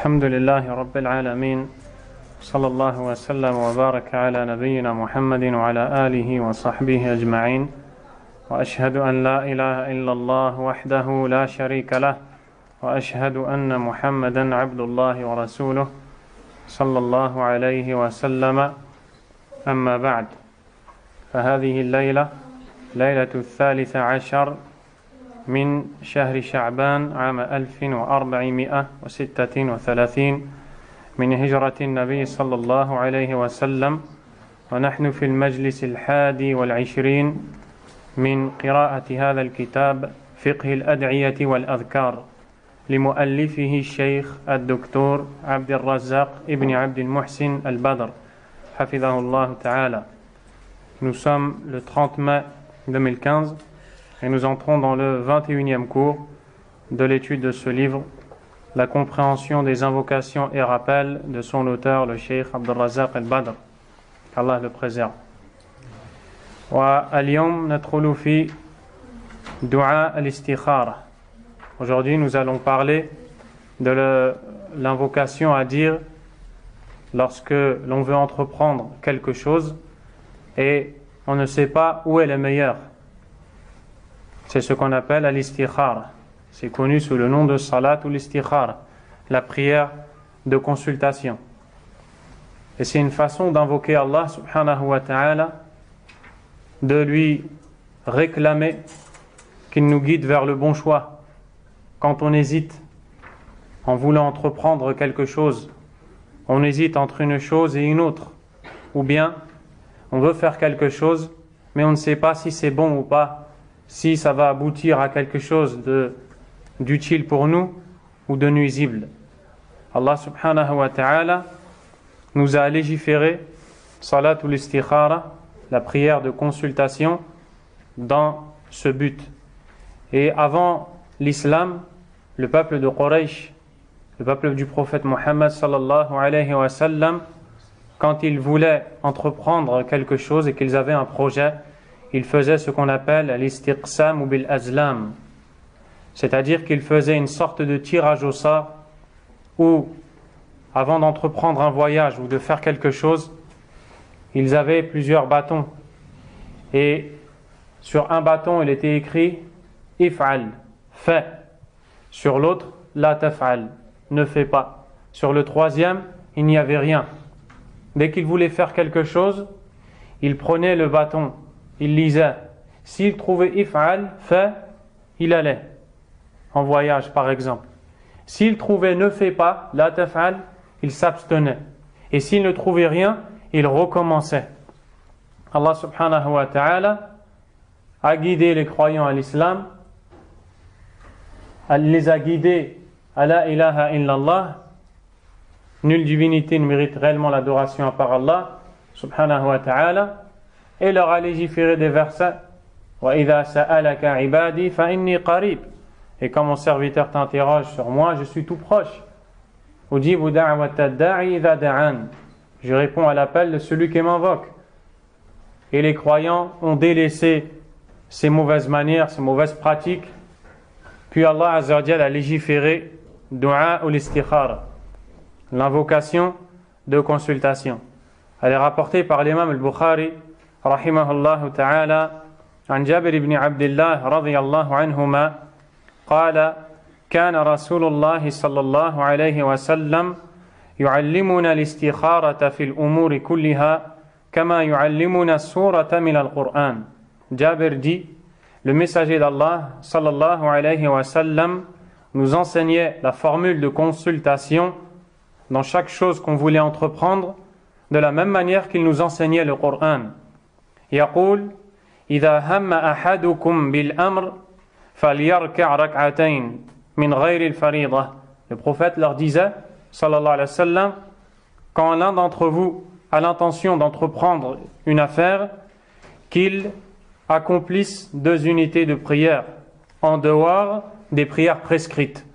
الحمد لله رب العالمين صلى الله وسلم وبارك على نبينا محمد وعلى آله وصحبه أجمعين وأشهد أن لا إله إلا الله وحده لا شريك له وأشهد أن محمدا عبد الله ورسوله صلى الله عليه وسلم أما بعد فهذه الليلة ليلة 13 من شهر شعبان عام 1436 من هجرة النبي صلى الله عليه وسلم ونحن في المجلس 21 من قراءة هذا الكتاب فقه الأدعية والأذكار لمؤلفه الشيخ الدكتور عبد الرزاق ابن عبد المحسن البدر حفظه الله تعالى. Nous sommes le 30 mai 2015 et nous entrons dans le 21e cours de l'étude de ce livre, la compréhension des invocations et rappels de son auteur, le Cheikh Abdul Razak al-Badr, qu'Allah le préserve. واليوم ندخل في دعاء الاستخارة. Aujourd'hui, nous allons parler de l'invocation à dire lorsque l'on veut entreprendre quelque chose et on ne sait pas où est le meilleur. C'est ce qu'on appelle al-istikhara. C'est connu sous le nom de salat ou l'istikhara, la prière de consultation. Et c'est une façon d'invoquer Allah subhanahu wa ta'ala, de lui réclamer qu'il nous guide vers le bon choix. Quand on hésite en voulant entreprendre quelque chose, on hésite entre une chose et une autre, ou bien on veut faire quelque chose mais on ne sait pas si c'est bon ou pas, si ça va aboutir à quelque chose d'utile pour nous ou de nuisible. Allah subhanahu wa ta'ala nous a légiféré salat ou l'istikhara, la prière de consultation, dans ce but. Et avant l'islam, le peuple de Quraysh, le peuple du prophète Mohammed sallallahu alayhi wa sallam, quand ils voulaient entreprendre quelque chose et qu'ils avaient un projet, ils faisaient ce qu'on appelle l'istiqsam ou bil azlam, c'est-à-dire qu'ils faisaient une sorte de tirage au sort où, avant d'entreprendre un voyage ou de faire quelque chose, ils avaient plusieurs bâtons et sur un bâton il était écrit if'al, fais, sur l'autre la taf'al, ne fais pas, sur le troisième il n'y avait rien. Dès qu'il voulait faire quelque chose, il prenait le bâton, il lisait. S'il trouvait if'al, fait, il allait en voyage par exemple. S'il trouvait ne fais pas, la taf'al, il s'abstenait. Et s'il ne trouvait rien, il recommençait. Allah subhanahu wa ta'ala a guidé les croyants à l'islam, les a guidés à la ilaha illallah. Nulle divinité ne mérite réellement l'adoration à part Allah subhanahu wa ta'ala, et leur a légiféré des versets وَإِذَا سَأَلَكَ عِبَادِي فَإِنِّي قَرِيبٌ, et quand mon serviteur t'interroge sur moi, je suis tout proche. أُجِيبُ دَعْوَةَ الدَّاعِ إِذَا دَعَانِ, je réponds à l'appel de celui qui m'invoque. Et les croyants ont délaissé ces mauvaises manières, ces mauvaises pratiques, puis Allah azza wa jalla a légiféré dua ou l'istikhara, l'invocation de consultation. Elle est rapportée par l'imam al-Bukhari rahimahullah ta'ala عن جابر بن عبد الله رضي الله عنهما قال كان رسول الله صلى الله عليه وسلم يعلمنا الاستخارة في الأمور كلها كما يعلمنا السورة من القرآن. Jabir dit, le messager d'Allah sallallahu alayhi wa sallam nous enseignait la formule de consultation dans chaque chose qu'on voulait entreprendre, de la même manière qu'il nous enseignait le Coran. يقول إذا هم أحدكم بالأمر فليركع ركعتين من غير الفريضة. Le prophète leur disait, sallallahu alayhi wa sallam, quand l'un d'entre vous a l'intention d'entreprendre une affaire, qu'il accomplisse 2 unités de prière en dehors des prières prescrites,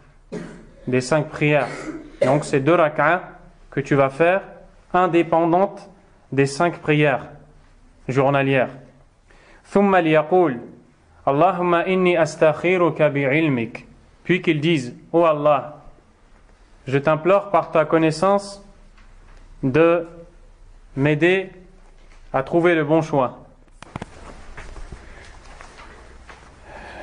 des 5 prières. Donc c'est 2 rak'ah que tu vas faire indépendantes des 5 prières journalières. ثم ليقول اللهم إني أستخيرك بعلمك, puis qu'ils disent, ô Allah, je t'implore par ta connaissance de m'aider à trouver le bon choix.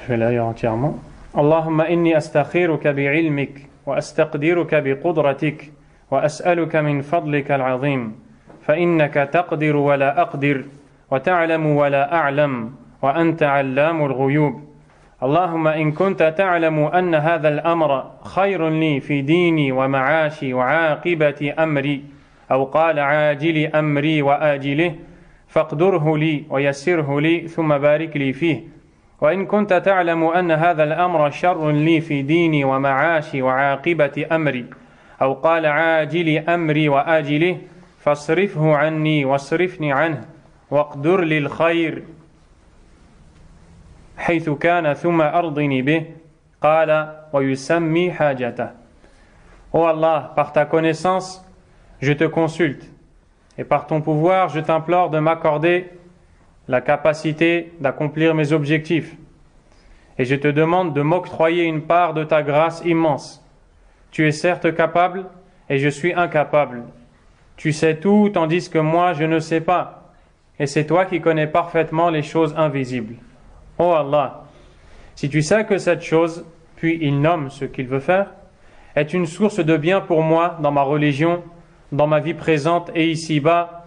Je vais la lire entièrement. Allahumma inni astakhiruka bi'ilmik wa astaqdiruka biqudratik wa as'aluka min fadlika al-'azim fa innaka taqdiru wa la aqdir wa ta'lamu wa la a'lam wa anta 'allamul ghuyub. اللهم إن كنت تعلم أن هذا الأمر خير لي في ديني ومعاشي وعاقبة أمري أو قال عاجل أمري وآجله فاقدره لي ويسره لي ثم بارك لي فيه وإن كنت تعلم أن هذا الأمر شر لي في ديني ومعاشي وعاقبة أمري أو قال عاجل أمري وآجله فاصرفه عني واصرفني عنه واقدر لي الخير حيث كان ثم أرضني به قال ويسمي حاجته. Ô Allah, par ta connaissance, je te consulte et par ton pouvoir, je t'implore de m'accorder la capacité d'accomplir mes objectifs. Et je te demande de m'octroyer une part de ta grâce immense. Tu es certes capable et je suis incapable. Tu sais tout tandis que moi je ne sais pas. Et c'est toi qui connais parfaitement les choses invisibles. Ô Allah, si tu sais que cette chose, puis il nomme ce qu'il veut faire, est une source de bien pour moi dans ma religion, dans ma vie présente et ici-bas,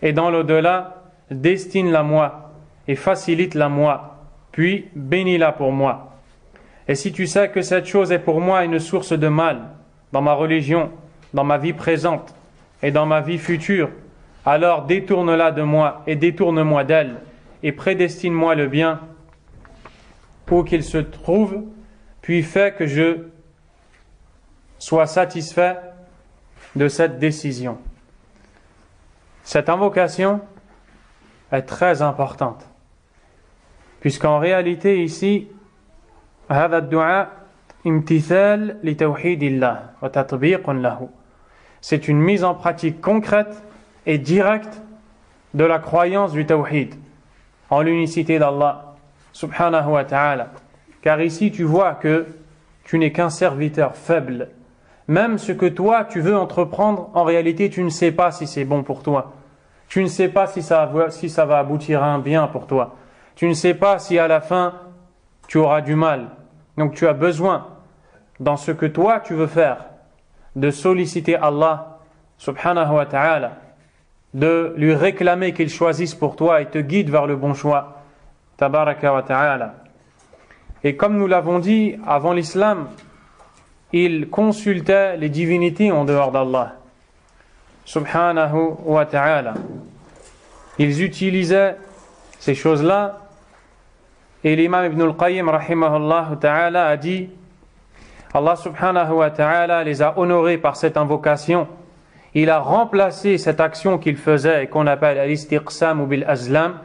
et dans l'au-delà, destine-la moi et facilite-la moi, puis bénis-la pour moi. Et si tu sais que cette chose est pour moi une source de mal dans ma religion, dans ma vie présente et dans ma vie future, alors détourne-la de moi et détourne-moi d'elle et prédestine-moi le bien où qu'il se trouve, puis fais que je sois satisfait de cette décision. Cette invocation est très importante, puisqu'en réalité ici, هذا الدعاء امتثال لتوحيد الله وتطبيق له. C'est une mise en pratique concrète et directe de la croyance du tawhid, en l'unicité d'Allah subhanahu wa ta'ala. Car ici tu vois que tu n'es qu'un serviteur faible. Même ce que toi tu veux entreprendre, en réalité tu ne sais pas si c'est bon pour toi. Tu ne sais pas si ça va aboutir à un bien pour toi. Tu ne sais pas si à la fin tu auras du mal. Donc tu as besoin, dans ce que toi tu veux faire, de solliciter Allah subhanahu wa ta'ala, de lui réclamer qu'il choisisse pour toi et te guide vers le bon choix. Tabaraka wa ta'ala. Et comme nous l'avons dit, avant l'islam, ils consultaient les divinités en dehors d'Allah subhanahu wa ta'ala. Ils utilisaient ces choses-là, et l'imam Ibn al-Qayyim rahimahullah ta'ala a dit, Allah subhanahu wa ta'ala les a honorés par cette invocation. Il a remplacé cette action qu'ils faisaient et qu'on appelle al-istiqsam ou bil-azlam,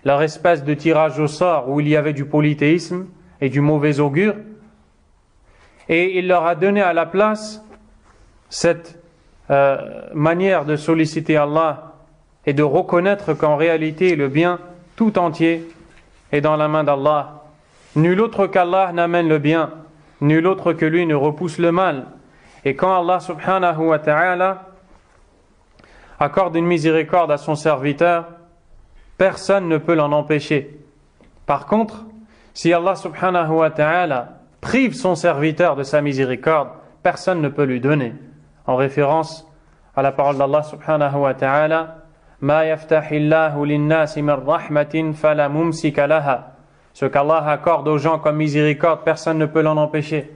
leur espèce de tirage au sort où il y avait du polythéisme et du mauvais augure, et il leur a donné à la place cette manière de solliciter Allah et de reconnaître qu'en réalité le bien tout entier est dans la main d'Allah. Nul autre qu'Allah n'amène le bien, nul autre que lui ne repousse le mal. Et quand Allah subhanahu wa ta'ala accorde une miséricorde à son serviteur, personne ne peut l'en empêcher. Par contre, si Allah subhanahu wa ta'ala prive son serviteur de sa miséricorde, personne ne peut lui donner. En référence à la parole d'Allah subhanahu wa ta'ala, Ma yaftahillahu linnasi min rahmatin fala mumsika laha. Ce qu'Allah accorde aux gens comme miséricorde, personne ne peut l'en empêcher.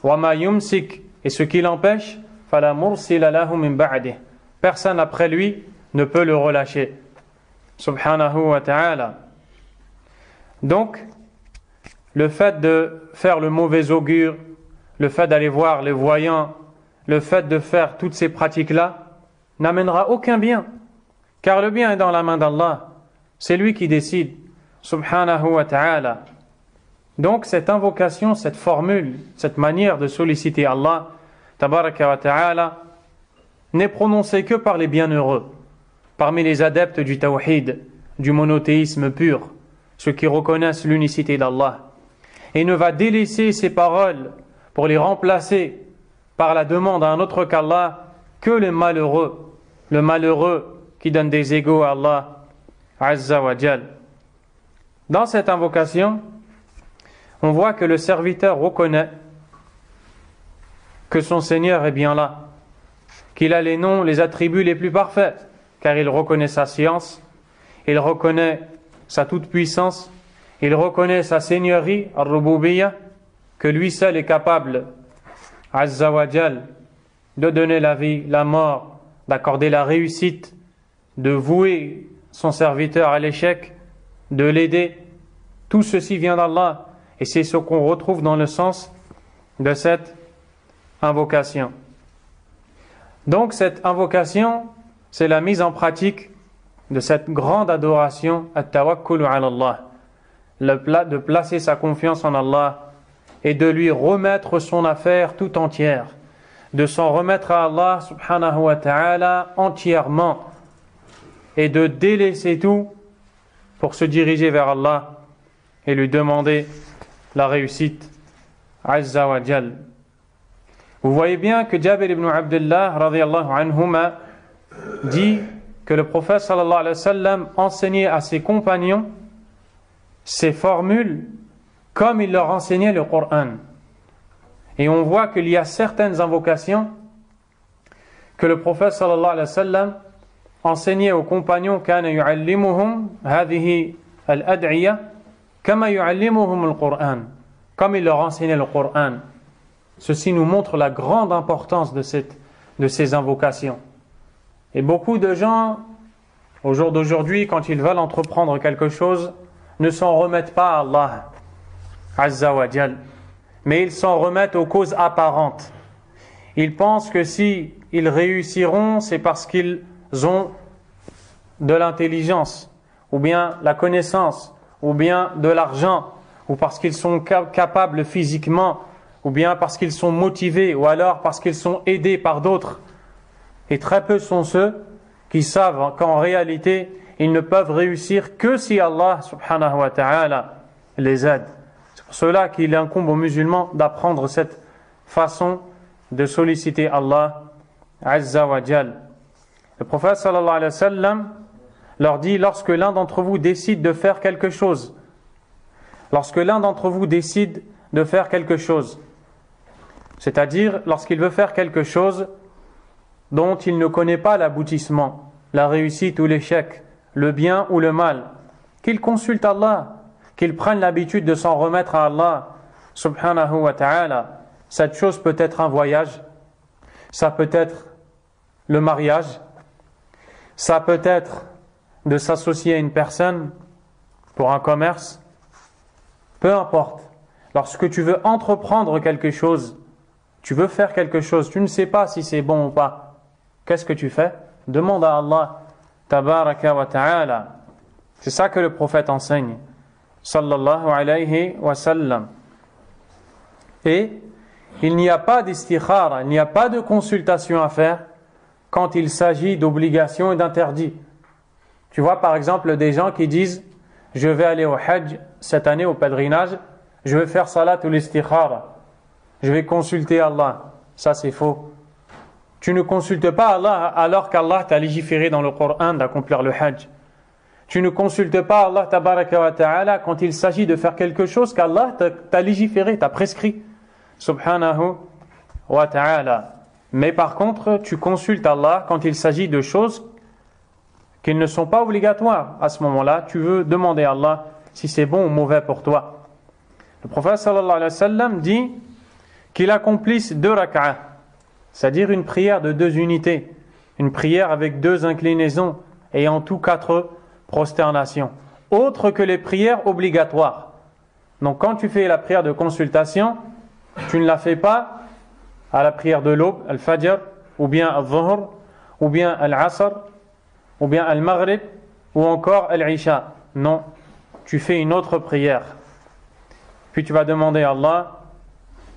Wa ma yumsik, et ce qui l'empêche, fala mursila lahu min ba'dih. Personne après lui ne peut le relâcher. Subhanahu wa ta'ala. Donc, le fait de faire le mauvais augure, le fait d'aller voir les voyants, le fait de faire toutes ces pratiques-là, n'amènera aucun bien. Car le bien est dans la main d'Allah. C'est lui qui décide. Subhanahu wa ta'ala. Donc, cette invocation, cette formule, cette manière de solliciter Allah, tabaraka wa ta'ala, n'est prononcée que par les bienheureux, parmi les adeptes du tawhid, du monothéisme pur, ceux qui reconnaissent l'unicité d'Allah, et ne va délaisser ces paroles pour les remplacer par la demande à un autre qu'Allah que le malheureux qui donne des égaux à Allah Azza wa Jal. Dans cette invocation, on voit que le serviteur reconnaît que son Seigneur est bien là, qu'il a les noms, les attributs les plus parfaits, car il reconnaît sa science, il reconnaît sa toute-puissance, il reconnaît sa seigneurie, Ar-Rububiyyah, que lui seul est capable, Azza wa Jal, de donner la vie, la mort, d'accorder la réussite, de vouer son serviteur à l'échec, de l'aider. Tout ceci vient d'Allah, et c'est ce qu'on retrouve dans le sens de cette invocation. Donc cette invocation, c'est la mise en pratique de cette grande adoration, at-tawakkul ala Allah, de placer sa confiance en Allah et de lui remettre son affaire tout entière, de s'en remettre à Allah subhanahu wa ta'ala entièrement et de délaisser tout pour se diriger vers Allah et lui demander la réussite Azza wa Jal. Vous voyez bien que Jabir ibn Abdullah radiyallahu anhuma dit que le prophète sallallahu alayhi wa sallam enseignait à ses compagnons ces formules comme il leur enseignait le Coran. Et on voit qu'il y a certaines invocations que le prophète sallallahu alayhi wa sallam enseignait aux compagnons kana yu'allimuhum hadhihi al-ad'iya kama yu'allimuhum al-Qur'an, comme il leur enseignait le Coran. Ceci nous montre la grande importance de ces invocations. Et beaucoup de gens, au jour d'aujourd'hui, quand ils veulent entreprendre quelque chose, ne s'en remettent pas à Allah Azza wa Jal, mais ils s'en remettent aux causes apparentes. Ils pensent que si ils réussiront, c'est parce qu'ils ont de l'intelligence, ou bien la connaissance, ou bien de l'argent, ou parce qu'ils sont capables physiquement, ou bien parce qu'ils sont motivés, ou alors parce qu'ils sont aidés par d'autres. Et très peu sont ceux qui savent qu'en réalité, ils ne peuvent réussir que si Allah subhanahu wa ta'ala les aide. C'est pour cela qu'il incombe aux musulmans d'apprendre cette façon de solliciter Allah Azza wa Jal. Le prophète sallallahu alayhi wa sallam leur dit, lorsque l'un d'entre vous décide de faire quelque chose, c'est-à-dire lorsqu'il veut faire quelque chose dont il ne connaît pas l'aboutissement, la réussite ou l'échec, le bien ou le mal, qu'il consulte Allah, qu'il prenne l'habitude de s'en remettre à Allah subhanahu wa ta'ala. Cette chose peut être un voyage, ça peut être le mariage, ça peut être de s'associer à une personne pour un commerce, peu importe. Lorsque tu veux entreprendre quelque chose, tu veux faire quelque chose, tu ne sais pas si c'est bon ou pas, qu'est-ce que tu fais? Demande à Allah tabaraka wa ta'ala. C'est ça que le prophète enseigne sallallahu alayhi wa sallam. Et il n'y a pas d'istikhara, il n'y a pas de consultation à faire quand il s'agit d'obligations et d'interdits. Tu vois par exemple des gens qui disent je vais aller au Hajj cette année au pèlerinage, je vais faire salat ou l'istikhara, je vais consulter Allah. Ça c'est faux. Tu ne consultes pas Allah alors qu'Allah t'a légiféré dans le Coran d'accomplir le Hajj. Tu ne consultes pas Allah tabaraka wa ta'ala quand il s'agit de faire quelque chose qu'Allah t'a légiféré, t'a prescrit. Subhanahu wa ta'ala. Mais par contre, tu consultes Allah quand il s'agit de choses qui ne sont pas obligatoires. À ce moment-là, tu veux demander à Allah si c'est bon ou mauvais pour toi. Le prophète sallallahu alayhi wa sallam dit qu'il accomplisse 2 rak'ah, c'est-à-dire une prière de 2 unités, une prière avec 2 inclinaisons et en tout 4 prosternations, autres que les prières obligatoires. Donc quand tu fais la prière de consultation, tu ne la fais pas à la prière de l'aube, al-fajr, ou bien al-dhuhr, ou bien al-asr, ou bien al-maghrib, ou encore al-isha. Non, tu fais une autre prière. Puis tu vas demander à Allah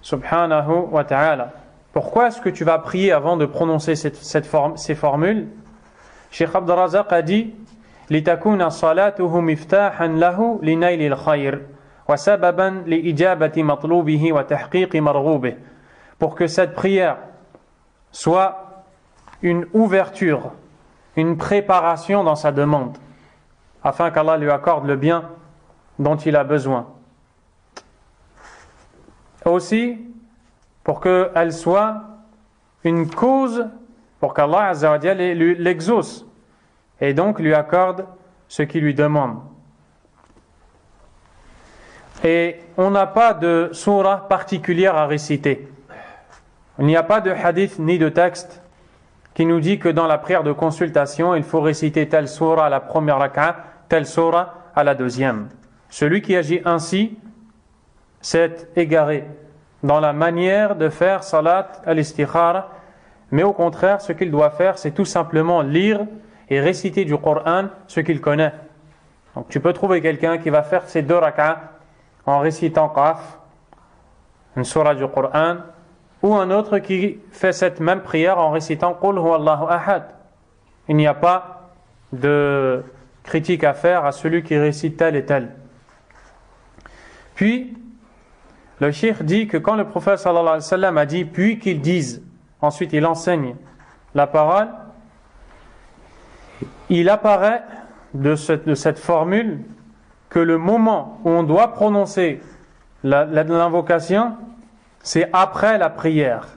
subhanahu wa ta'ala. Pourquoi est-ce que tu vas prier avant de prononcer ces formules? Cheikh Abd al-Razaq a dit لِتَكُونَ صَلَاتُهُ مِفْتَاحًا لَهُ لِنَيْلِ الْخَيْرِ وَسَبَبًا لِإِجَابَةِ مَطْلُوبِهِ وَتَحْقِيقِ مَرْغُوبِهِ. pour que cette prière soit une ouverture, une préparation dans sa demande, afin qu'Allah lui accorde le bien dont il a besoin. Aussi, pour qu'elle soit une cause pour qu'Allah Azza wa Jalla l'exauce et donc lui accorde ce qu'il lui demande. Et on n'a pas de sourate particulière à réciter. Il n'y a pas de hadith ni de texte qui nous dit que dans la prière de consultation, il faut réciter telle sourate à la première rak'a, telle sourate à la deuxième. Celui qui agit ainsi s'est égaré dans la manière de faire salat al-istikhara, mais au contraire, ce qu'il doit faire, c'est tout simplement lire et réciter du Coran ce qu'il connaît. Donc tu peux trouver quelqu'un qui va faire ses 2 rak'a en récitant Qaf, une sourate du Coran, ou un autre qui fait cette même prière en récitant Qul huwallahu ahad. Il n'y a pas de critique à faire à celui qui récite tel et tel. Puis, le cheikh dit que quand le prophète sallallahu alayhi wa sallam a dit puis qu'il dise, ensuite il enseigne la parole, il apparaît de cette formule que le moment où on doit prononcer l'invocation, c'est après la prière,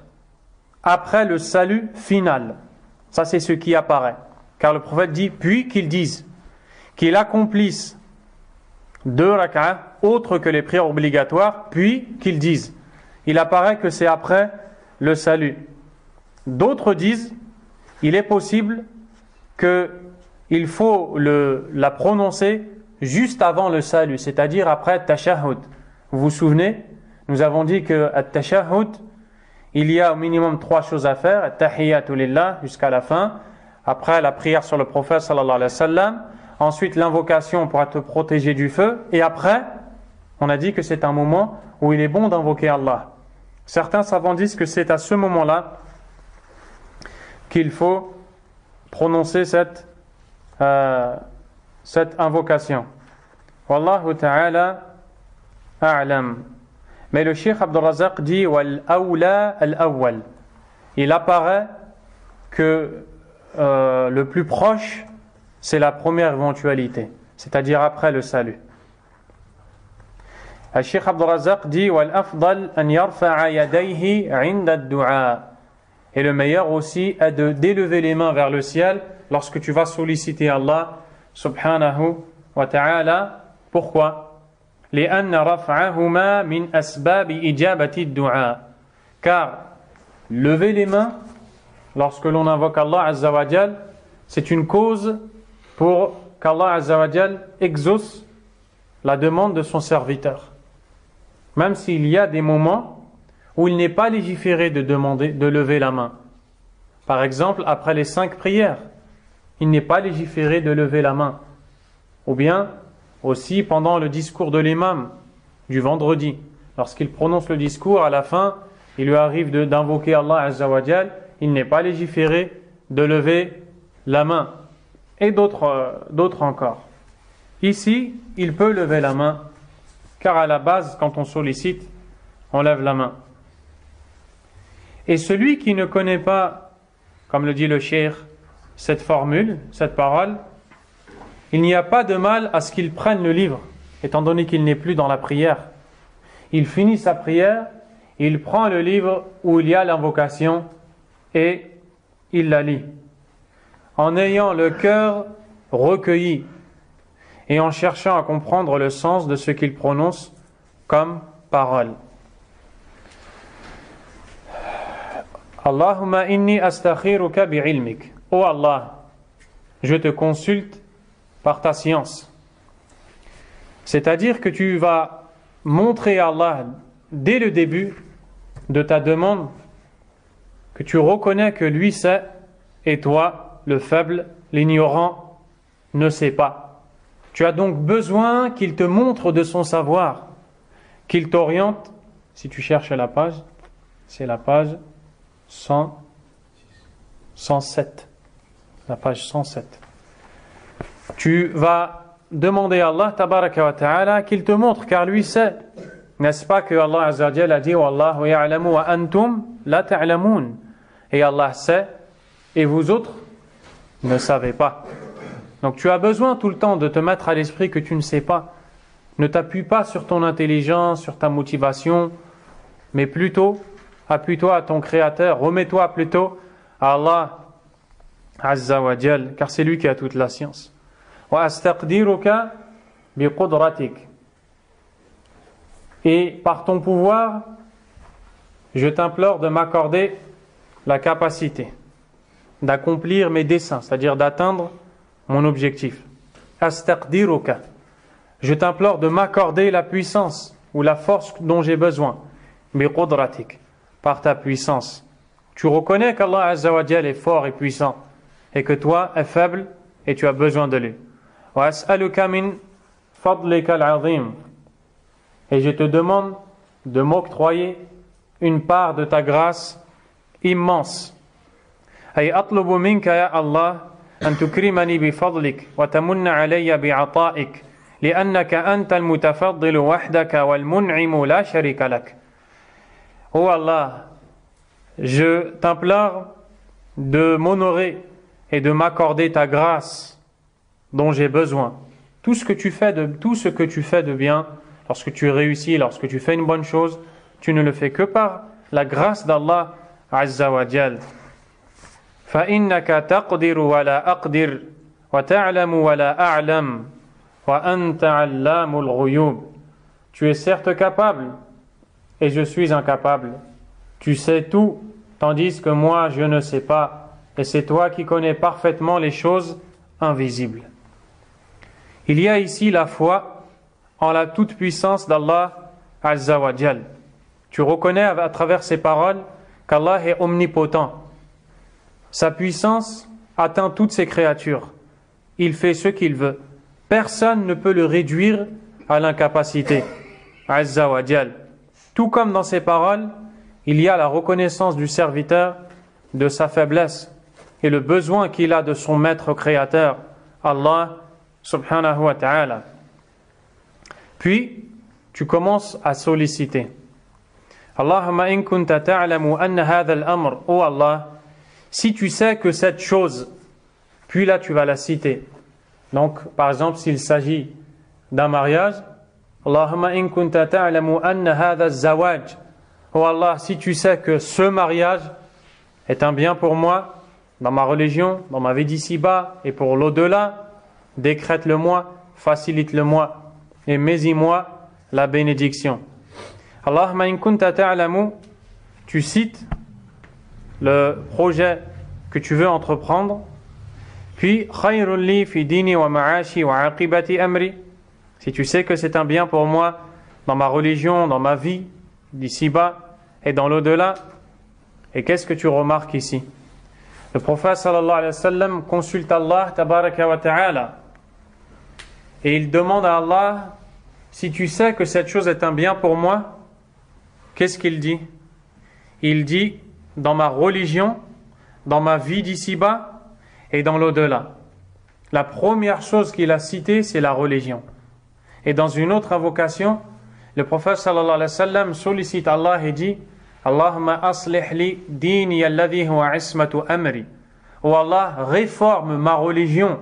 après le salut final. Ça, c'est ce qui apparaît. Car le prophète dit, puis qu'il dise, qu'il accomplisse 2 rak'a, autres que les prières obligatoires, puis qu'il dise. Il apparaît que c'est après le salut. D'autres disent, il est possible qu'il faut la prononcer juste avant le salut, c'est-à-dire après tashahhud. Vous vous souvenez, nous avons dit que at-tashahhud, il y a au minimum 3 choses à faire, at-tahiyyatu lillah jusqu'à la fin, après la prière sur le prophète sallallahu alayhi wa sallam, ensuite l'invocation pour te protéger du feu, et après, on a dit que c'est un moment où il est bon d'invoquer Allah. Certains savants disent que c'est à ce moment-là qu'il faut prononcer cette invocation. Wallahu ta'ala a'lam. Mais le Cheikh Abdul Razak dit wal awla al-awwal. Il apparaît que le plus proche, c'est la première éventualité, c'est-à-dire après le salut. Le Cheikh Abdul Razak dit wal afdal an yarfa'a yadayhi 'inda ad-du'a. Et le meilleur aussi est d'élever les mains vers le ciel lorsque tu vas solliciter Allah subhanahu wa ta'ala. Pourquoi? لأن رفعهما من أسباب إجابة الدعاء. Car lever les mains lorsque l'on invoque Allah Azza wa Jal, c'est une cause pour qu'Allah Azza wa Jal exauce la demande de son serviteur. Même s'il y a des moments où il n'est pas légiféré de lever la main. Par exemple, après les 5 prières, il n'est pas légiféré de lever la main. Ou bien, aussi pendant le discours de l'imam du vendredi, lorsqu'il prononce le discours, à la fin, il lui arrive d'invoquer Allah Azza wa Jal, il n'est pas légiféré de lever la main. Et d'autres encore. Ici, il peut lever la main, car à la base, quand on sollicite, on lève la main. Et celui qui ne connaît pas, comme le dit le cheikh, cette formule, cette parole, il n'y a pas de mal à ce qu'il prenne le livre, étant donné qu'il n'est plus dans la prière. Il finit sa prière, il prend le livre où il y a l'invocation et il la lit. En ayant le cœur recueilli et en cherchant à comprendre le sens de ce qu'il prononce comme parole. Allahumma inni astakhiruka bi'ilmik. Oh Allah, je te consulte par ta science. C'est-à-dire que tu vas montrer à Allah dès le début de ta demande que tu reconnais que lui sait et toi, le faible, l'ignorant, ne sait pas. Tu as donc besoin qu'il te montre de son savoir, qu'il t'oriente. Si tu cherches la page, c'est la page 107. La page 107. Tu vas demander à Allah tabaraka wa ta'ala qu'il te montre, car lui sait N'est-ce pas que Allah Azza wa Jalla a dit Wallahu ya'lamu wa antum la ta'lamun, et Allah sait et vous autres ne savez pas. Donc tu as besoin tout le temps de te mettre à l'esprit que tu ne sais pas. Ne t'appuie pas sur ton intelligence, sur ta motivation, mais plutôt appuie-toi à ton Créateur, remets-toi plutôt à Allah Azza wa Jal, car c'est lui qui a toute la science. Wa astaqdiruka bi qudratik. Et par ton pouvoir, je t'implore de m'accorder la capacité d'accomplir mes desseins, c'est-à-dire d'atteindre mon objectif. Astaqdiruka. Je t'implore de m'accorder la puissance ou la force dont j'ai besoin. Bi qudratik. Par ta puissance. Tu reconnais qu'Allah Azza wa Jal est fort et puissant et que toi es faible et tu as besoin de lui. Wa as'aluka min fadlika al-azim. Et je te demande de m'octroyer une part de ta grâce immense. Ay atlubu minka ya Allah an tukrimani bi fadlik wa tamunna alayya bi ata'ik li'annaka anta al-mutafaddil wahdaka wal mun'im la sharika lak. Oh Allah, je t'implore de m'honorer et de m'accorder ta grâce dont j'ai besoin. Tout ce que tu fais de bien, lorsque tu réussis, lorsque tu fais une bonne chose, tu ne le fais que par la grâce d'Allah Azza wa Jal. فَإِنَّكَ تَقْدِرُ وَلَا أَقْدِرُ وَتَعْلَمُ وَلَا أَعْلَمُ وَأَنْتَ عَلَّامُ الْغُيُوبِ. Tu es certes capable et je suis incapable. Tu sais tout, tandis que moi je ne sais pas, et c'est toi qui connais parfaitement les choses invisibles. Il y a ici la foi en la toute-puissance d'Allah Azza wa Jal. Tu reconnais à travers ces paroles qu'Allah est omnipotent. Sa puissance atteint toutes ses créatures. Il fait ce qu'il veut. Personne ne peut le réduire à l'incapacité. Azza wa Jal. Tout comme dans ces paroles, il y a la reconnaissance du serviteur de sa faiblesse et le besoin qu'il a de son maître créateur, Allah subhanahu wa ta'ala. Puis, tu commences à solliciter. Allahumma in kunta ta'lamu anna hadha al-amr, oh Allah, si tu sais que cette chose, puis là tu vas la citer. Donc, par exemple, s'il s'agit d'un mariage, Allahumma in kunta ta'lamu anna hadha az-zawaj, oh Allah, si tu sais que ce mariage est un bien pour moi, dans ma religion, dans ma vie d'ici-bas et pour l'au-delà, décrète-le-moi, facilite-le-moi et mets-y-moi la bénédiction. Allahumma in kunta ta'lamu, tu cites le projet que tu veux entreprendre, puis khayrun li fi dini wa ma'ashi wa aqibati amri, si tu sais que c'est un bien pour moi dans ma religion, dans ma vie d'ici-bas et dans l'au-delà. Et qu'est-ce que tu remarques ici? Le prophète sallallahu alayhi wa sallam consulte Allah tabaraka wa ta'ala et il demande à Allah, si tu sais que cette chose est un bien pour moi, qu'est-ce qu'il dit? Il dit, dans ma religion, dans ma vie d'ici-bas et dans l'au-delà. La première chose qu'il a citée, c'est la religion. Et dans une autre invocation, le prophète sallallahu alayhi wa sallam sollicite Allah et dit, Allahumma aslih li dini alladhi huwa ismatu amri. Oh Allah, réforme ma religion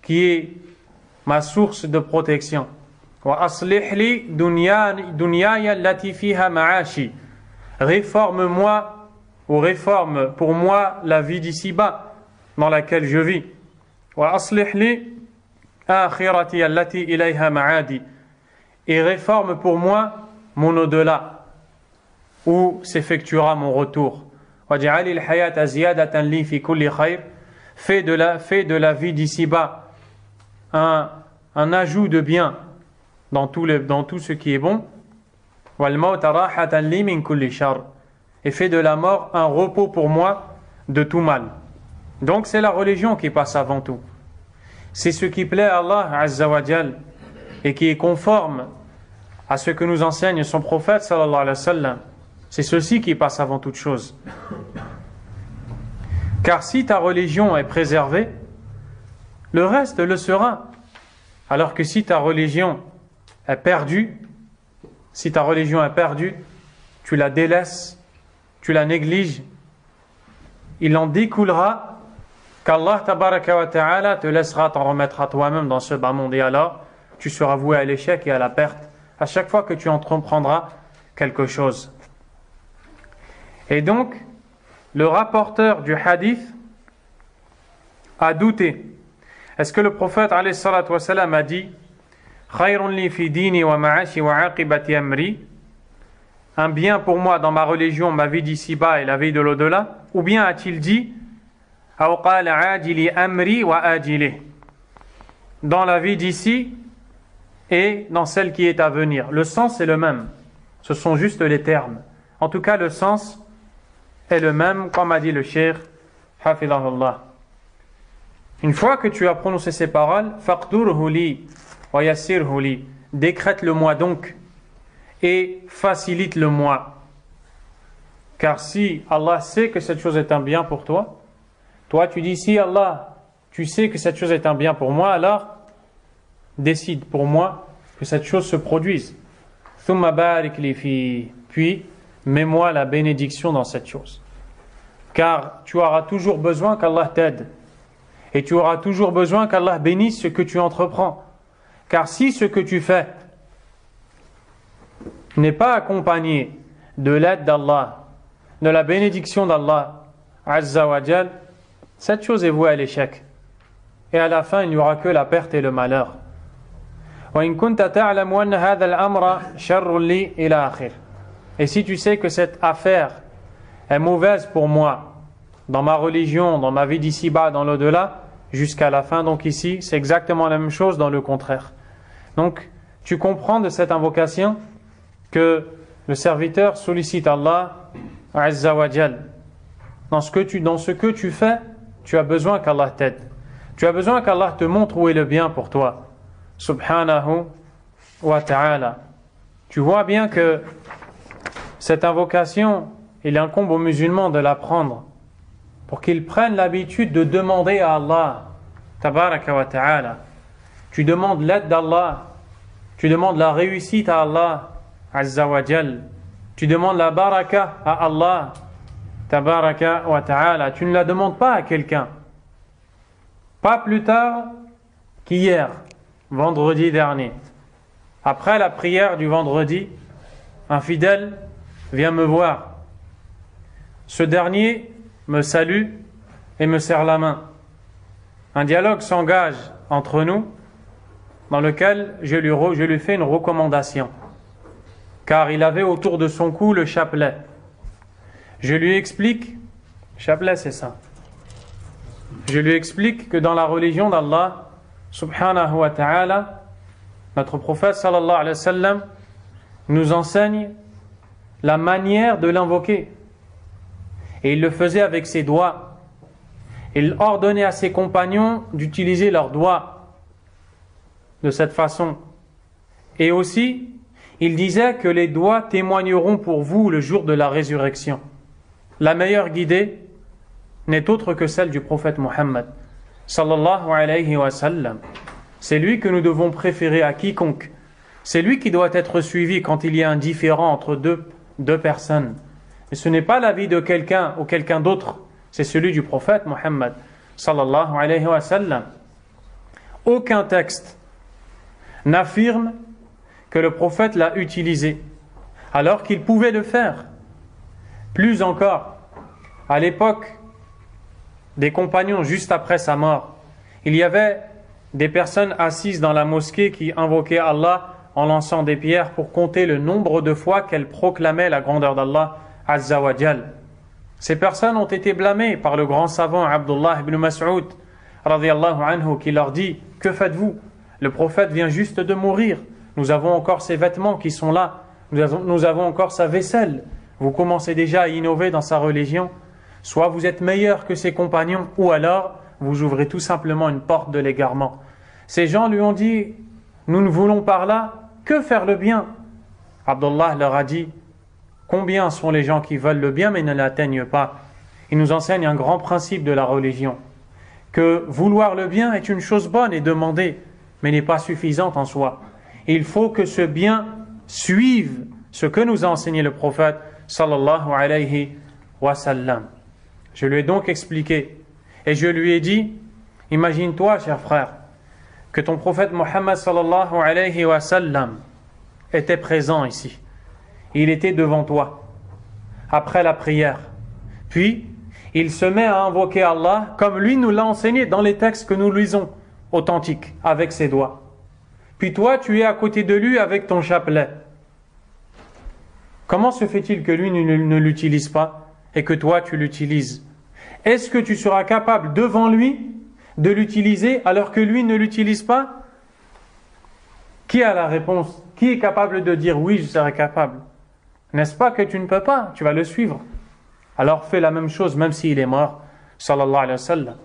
qui est ma source de protection. Wa aslih li dunyaya allati fiha ma'ashi. Réforme-moi ou réforme pour moi la vie d'ici-bas dans laquelle je vis. Wa aslih li akhirati allati ilayha ma'adi. Et réforme pour moi mon au-delà où s'effectuera mon retour. Waj'alil hayata ziyadatan li fi kulli khayr. Fais de la vie d'ici-bas un ajout de bien dans tout ce qui est bon. Wal mawta rahatan li min kulli shar. Et fais de la mort un repos pour moi de tout mal. Donc c'est la religion qui passe avant tout. C'est ce qui plaît à Allah Azza wa Jal et qui est conforme à ce que nous enseigne son prophète sallallahu alayhi wa sallam. C'est ceci qui passe avant toute chose. Car si ta religion est préservée, le reste le sera. Alors que si ta religion est perdue, si ta religion est perdue, tu la délaisses, tu la négliges, il en découlera qu'Allah tabaraka wa ta'ala te laissera t'en remettre à toi-même dans ce bas monde. Et alors, tu seras voué à l'échec et à la perte à chaque fois que tu entreprendras quelque chose. Et donc, le rapporteur du hadith a douté. Est-ce que le prophète alayhi salatu wa salam a dit Khayrun li fi dini wa ma'ashi wa aqibati amri, un bien pour moi dans ma religion, ma vie d'ici-bas et la vie de l'au-delà? Ou bien a-t-il dit Aw qala ajili amri wa ajili, dans la vie d'ici et dans celle qui est à venir? Le sens est le même, ce sont juste les termes. En tout cas, le sens est le même, comme a dit le cheikh hafidhahullah. Une fois que tu as prononcé ces paroles, faqdurhu li wa yassirhu li, décrète-le-moi donc et facilite-le-moi. Car si Allah sait que cette chose est un bien pour toi, toi tu dis si Allah, tu sais que cette chose est un bien pour moi, alors décide pour moi que cette chose se produise. Thumma barik li fi, puis mets-moi la bénédiction dans cette chose. Car tu auras toujours besoin qu'Allah t'aide. Et tu auras toujours besoin qu'Allah bénisse ce que tu entreprends. Car si ce que tu fais n'est pas accompagné de l'aide d'Allah, de la bénédiction d'Allah Azza wa Jal, cette chose est vouée à l'échec. Et à la fin, il n'y aura que la perte et le malheur. Et si tu sais que cette affaire est mauvaise pour moi, dans ma religion, dans ma vie d'ici-bas, dans l'au-delà, jusqu'à la fin, donc ici, c'est exactement la même chose dans le contraire. Donc, tu comprends de cette invocation que le serviteur sollicite Allah Azza wa Jal. Dans ce que tu fais, tu as besoin qu'Allah t'aide. Tu as besoin qu'Allah te montre où est le bien pour toi. Subhanahu wa ta'ala. Tu vois bien que cette invocation, il incombe aux musulmans de l'apprendre pour qu'ils prennent l'habitude de demander à Allah tabaraka wa ta'ala. Tu demandes l'aide d'Allah, tu demandes la réussite à Allah Azza wa Jal, tu demandes la baraka à Allah tabaraka wa ta'ala. Tu ne la demandes pas à quelqu'un. Pas plus tard qu'hier, vendredi dernier, après la prière du vendredi, un fidèle vient me voir. Ce dernier me salue et me serre la main. Un dialogue s'engage entre nous dans lequel je lui fais une recommandation, car il avait autour de son cou le chapelet. Je lui explique, chapelet c'est ça, je lui explique que dans la religion d'Allah subhanahu wa ta'ala, notre prophète sallallahu alayhi wa sallam nous enseigne la manière de l'invoquer. Et il le faisait avec ses doigts. Il ordonnait à ses compagnons d'utiliser leurs doigts de cette façon. Et aussi, il disait que les doigts témoigneront pour vous le jour de la résurrection. La meilleure guidée n'est autre que celle du prophète Mohammed sallallahu alayhi wa sallam. C'est lui que nous devons préférer à quiconque. C'est lui qui doit être suivi quand il y a un différend entre deux personnes. Mais ce n'est pas l'avis de quelqu'un ou quelqu'un d'autre, c'est celui du prophète Mohammed sallallahu alayhi wa sallam. Aucun texte n'affirme que le prophète l'a utilisé, alors qu'il pouvait le faire. Plus encore, à l'époque des compagnons juste après sa mort, il y avait des personnes assises dans la mosquée qui invoquaient Allah en lançant des pierres pour compter le nombre de fois qu'elles proclamaient la grandeur d'Allah Azza wa Jal. Ces personnes ont été blâmées par le grand savant Abdullah ibn Mas'ud radiyallahu anhu, qui leur dit: que faites-vous? Le prophète vient juste de mourir, nous avons encore ses vêtements qui sont là, nous avons encore sa vaisselle, vous commencez déjà à innover dans sa religion. Soit vous êtes meilleur que ses compagnons, ou alors vous ouvrez tout simplement une porte de l'égarement. Ces gens lui ont dit: nous ne voulons par là que faire le bien. Abdullah leur a dit: combien sont les gens qui veulent le bien mais ne l'atteignent pas? Il nous enseigne un grand principe de la religion, que vouloir le bien est une chose bonne et demandée, mais n'est pas suffisante en soi. Il faut que ce bien suivent ce que nous a enseigné le prophète sallallahu alayhi wa sallam. Je lui ai donc expliqué et je lui ai dit, imagine-toi, cher frère, que ton prophète Mohammed sallallahu alayhi wa sallam était présent ici. Il était devant toi après la prière. Puis, il se met à invoquer Allah comme lui nous l'a enseigné dans les textes que nous lisons, authentiques, avec ses doigts. Puis toi, tu es à côté de lui avec ton chapelet. Comment se fait-il que lui ne l'utilise pas et que toi, tu l'utilises? Est-ce que tu seras capable devant lui de l'utiliser alors que lui ne l'utilise pas? Qui a la réponse? Qui est capable de dire oui, je serai capable? N'est-ce pas que tu ne peux pas? Tu vas le suivre. Alors fais la même chose même s'il est mort. Sallallahu alayhi wa sallam.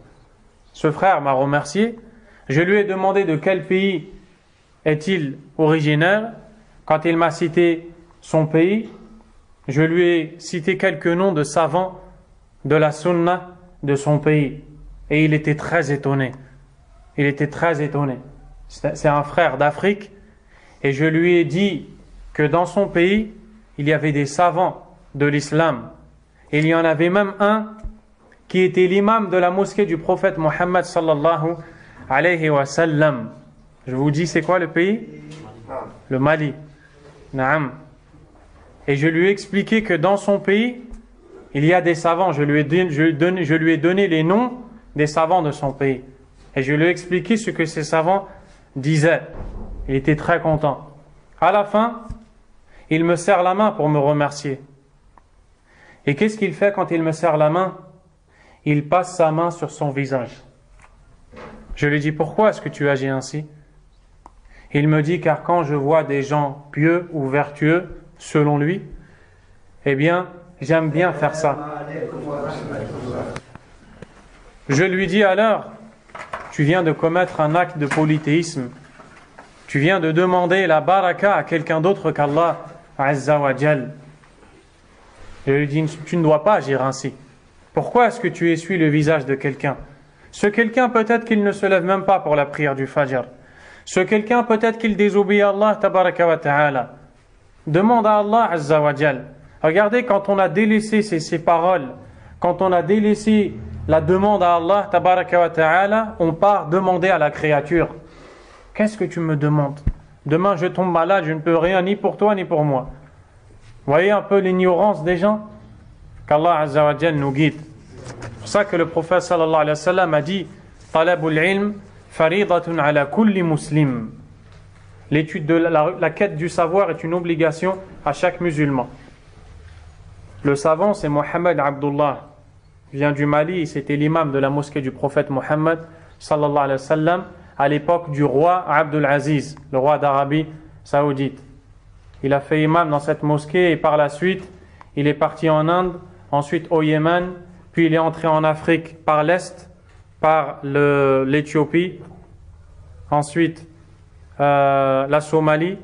Ce frère m'a remercié. Je lui ai demandé de quel pays est-il originaire. Quand il m'a cité son pays, je lui ai cité quelques noms de savants de la sunna de son pays. Et il était très étonné. Il était très étonné. C'est un frère d'Afrique. Et je lui ai dit que dans son pays, il y avait des savants de l'islam. Et il y en avait même un qui était l'imam de la mosquée du prophète Mohammed sallallahu alayhi wa sallam. Je vous dis, c'est quoi le pays? Le Mali. Naam. Et je lui ai expliqué que dans son pays, il y a des savants. Je lui ai donné les noms des savants de son pays. Et je lui ai expliqué ce que ces savants disaient. Il était très content. À la fin, il me serre la main pour me remercier. Et qu'est-ce qu'il fait quand il me serre la main? Il passe sa main sur son visage. Je lui dis, pourquoi est-ce que tu agis ainsi? Il me dit, car quand je vois des gens pieux ou vertueux, selon lui, eh bien, j'aime bien faire ça. Je lui dis alors, tu viens de commettre un acte de polythéisme. Tu viens de demander la baraka à quelqu'un d'autre qu'Allah Azza wa Jal. Je lui dis, tu ne dois pas agir ainsi. Pourquoi est-ce que tu essuies le visage de quelqu'un? Ce quelqu'un, peut-être qu'il ne se lève même pas pour la prière du Fajr. Ce quelqu'un, peut-être qu'il désobéit à Allah tabaraka wa ta'ala. Demande à Allah Azza wa Jal. Regardez, quand on a délaissé ces paroles, quand on a délaissé la demande à Allah tabaraka wa ta'ala, on part demander à la créature. Qu'est-ce que tu me demandes? Demain je tombe malade, je ne peux rien ni pour toi ni pour moi. Voyez un peu l'ignorance des gens? Qu'Allah Azza wa Jal nous guide. C'est pour ça que le prophète sallallahu alayhi wa sallam a dit Talabul ilm faridatun ala kulli muslim. L'étude de la quête du savoir est une obligation à chaque musulman. Le savant, c'est Mohammed Abdullah. Il vient du Mali, c'était l'imam de la mosquée du prophète Mohammed sallallahu alayhi wa sallam à l'époque du roi Abdul Aziz, le roi d'Arabie saoudite. Il a fait imam dans cette mosquée et par la suite, il est parti en Inde, ensuite au Yémen, puis il est entré en Afrique par l'Est, par l'Éthiopie, ensuite la Somalie,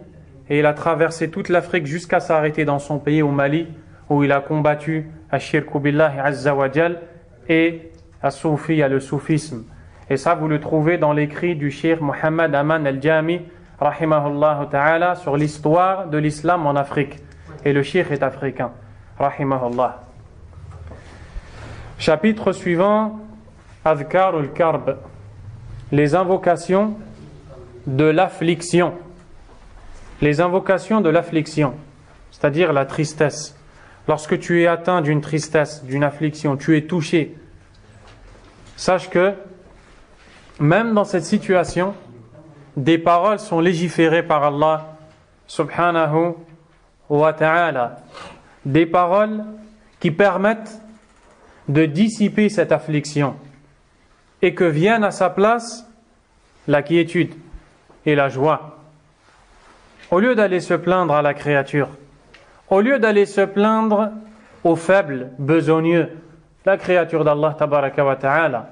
et il a traversé toute l'Afrique jusqu'à s'arrêter dans son pays au Mali, où il a combattu Ashirku Billahi Azza wa Jal et As-Soufi, le soufisme. Et ça, vous le trouvez dans l'écrit du Cheikh Mohammed Aman al-Jami, rahimahullah ta'ala, sur l'histoire de l'islam en Afrique. Et le Cheikh est africain, rahimahullah. Chapitre suivant, Adhkar al-Karb, les invocations de l'affliction. Les invocations de l'affliction, c'est-à-dire la tristesse. Lorsque tu es atteint d'une tristesse, d'une affliction, tu es touché, sache que même dans cette situation, des paroles sont légiférées par Allah subhanahu wa ta'ala. Des paroles qui permettent de dissiper cette affliction et que vienne à sa place la quiétude et la joie. Au lieu d'aller se plaindre à la créature, au lieu d'aller se plaindre aux faibles, besogneux, la créature d'Allah tabaraka wa ta'ala,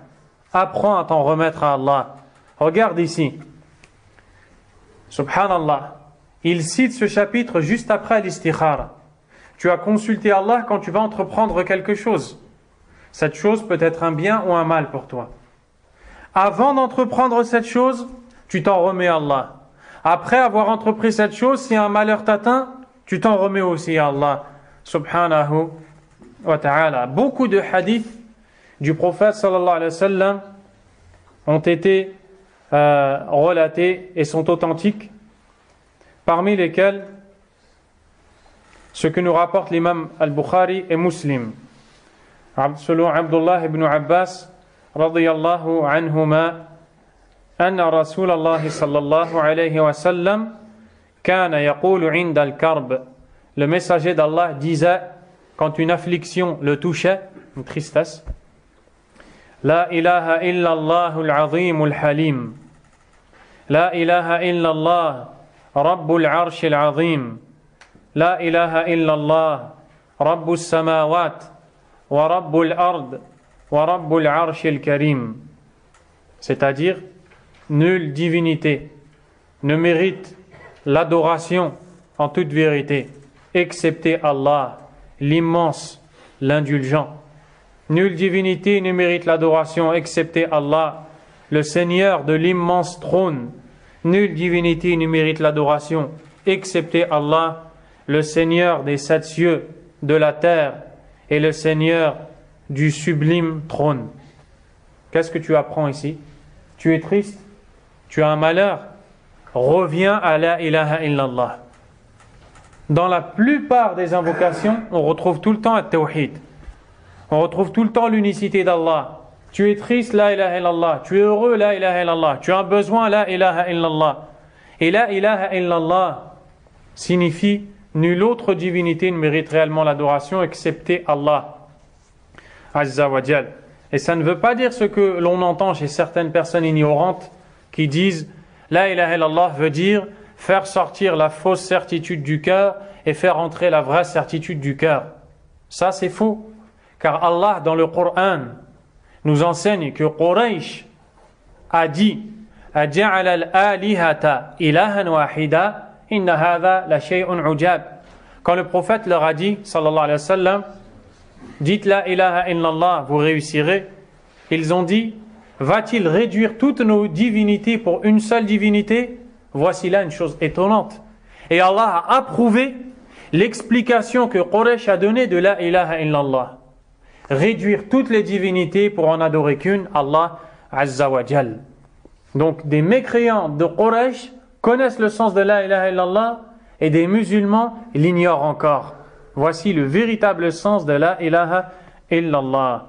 apprends à t'en remettre à Allah. Regarde ici. Subhanallah. Il cite ce chapitre juste après l'istikhara. Tu as consulté Allah quand tu vas entreprendre quelque chose. Cette chose peut être un bien ou un mal pour toi. Avant d'entreprendre cette chose, tu t'en remets à Allah. Après avoir entrepris cette chose, si un malheur t'atteint, tu t'en remets aussi à Allah subhanahu wa ta'ala. Beaucoup de hadiths du prophète sallallahu alayhi wa sallam ont été relatés et sont authentiques, parmi lesquels ce que nous rapporte l'imam al-Bukhari et Muslim. Selon Abdullah ibn Abbas radiyallahu anhuma, أن رسول الله صلى الله عليه وسلم كان يقول عند الكرب. Le messager d'Allah disait quand une affliction le touchait, une tristesse, لا إله إلا الله العظيم الحليم لا إله إلا الله رب العرش العظيم لا إله إلا الله رب السماوات ورب الأرض ورب العرش الكريم. C'est-à-dire, nulle divinité ne mérite l'adoration en toute vérité, excepté Allah, l'immense, l'indulgent. Nulle divinité ne mérite l'adoration, excepté Allah, le Seigneur de l'immense trône. Nulle divinité ne mérite l'adoration, excepté Allah, le Seigneur des 7 cieux, de la terre, et le Seigneur du sublime trône. Qu'est-ce que tu apprends ici? Tu es triste? Tu as un malheur? Reviens à la ilaha illallah. Dans la plupart des invocations, on retrouve tout le temps at-tawhid. On retrouve tout le temps l'unicité d'Allah. Tu es triste, la ilaha illallah. Tu es heureux, la ilaha illallah. Tu as un besoin, la ilaha illallah. Et la ilaha illallah signifie nulle autre divinité ne mérite réellement l'adoration excepté Allah Azza wa Jal. Et ça ne veut pas dire ce que l'on entend chez certaines personnes ignorantes qui disent la ilaha illallah veut dire faire sortir la fausse certitude du cœur et faire entrer la vraie certitude du cœur. Ça c'est faux, car Allah dans le Coran nous enseigne que Quraysh a dit aja'ala al-alihata ilahan wahida inna hadha la shay'un ujab. Quand le prophète leur a dit sallallahu alayhi wa sallam, dites la ilaha illallah, vous réussirez, ils ont dit, va-t-il réduire toutes nos divinités pour une seule divinité? Voici là une chose étonnante. Et Allah a approuvé l'explication que Quraysh a donnée de la ilaha illallah. Réduire toutes les divinités pour en adorer qu'une, Allah Azza wa Jal. Donc des mécréants de Quraysh connaissent le sens de la ilaha illallah et des musulmans l'ignorent encore. Voici le véritable sens de la ilaha illallah.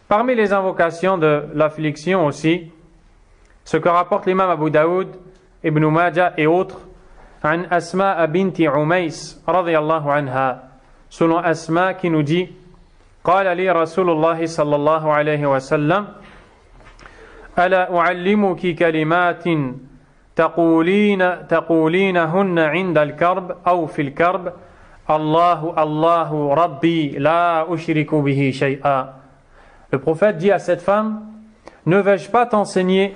Parmi les invocations de l'affliction aussi, ce que rapporte l'imam Abu Daoud, Ibn Majah et autres, عن أسماء بنت عميس رضي الله عنها, selon Asma qui nous dit قال لي رسول الله صلى الله عليه وسلم ألا أعلمك كلمات تقولينهن عند الكرب أو في الكرب الله الله ربي لا أشرك به شيئا. Le prophète dit à cette femme, ne vais-je pas t'enseigner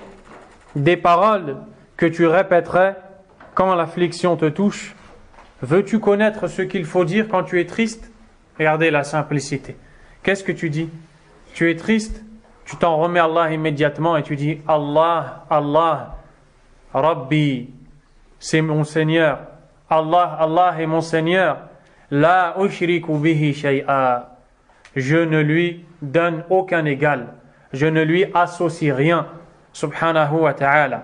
des paroles que tu répéterais quand l'affliction te touche? Veux-tu connaître ce qu'il faut dire quand tu es triste? Regardez la simplicité. Qu'est-ce que tu dis? Tu es triste, tu t'en remets à Allah immédiatement et tu dis Allah, Allah, Rabbi, c'est mon Seigneur. Allah, Allah est mon Seigneur. La ushriku bihi shay'a. Je ne lui donne aucun égal. Je ne lui associe rien. Subhanahu wa ta'ala.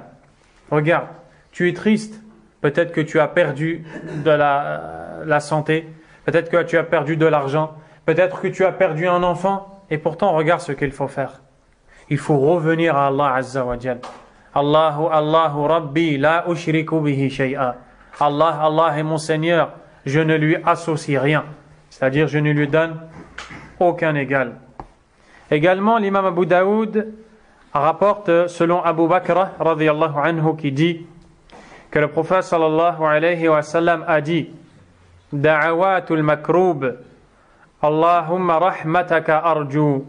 Regarde, tu es triste. Peut-être que tu as perdu de la santé. Peut-être que tu as perdu de l'argent. Peut-être que tu as perdu un enfant. Et pourtant, regarde ce qu'il faut faire. Il faut revenir à Allah Azza wa Jal. Allahu, Allahu Rabbi, la ushriku bihi shay'a. Allah, Allah est mon Seigneur. Je ne lui associe rien. C'est-à-dire, je ne lui donne aucun égal. Également, l'imam Abu Daoud rapporte, selon Abu Bakr radiyallahu anhu, qui dit que le prophète sallallahu alayhi wa sallam a dit Da'awatul makroob Allahumma rahmataka arju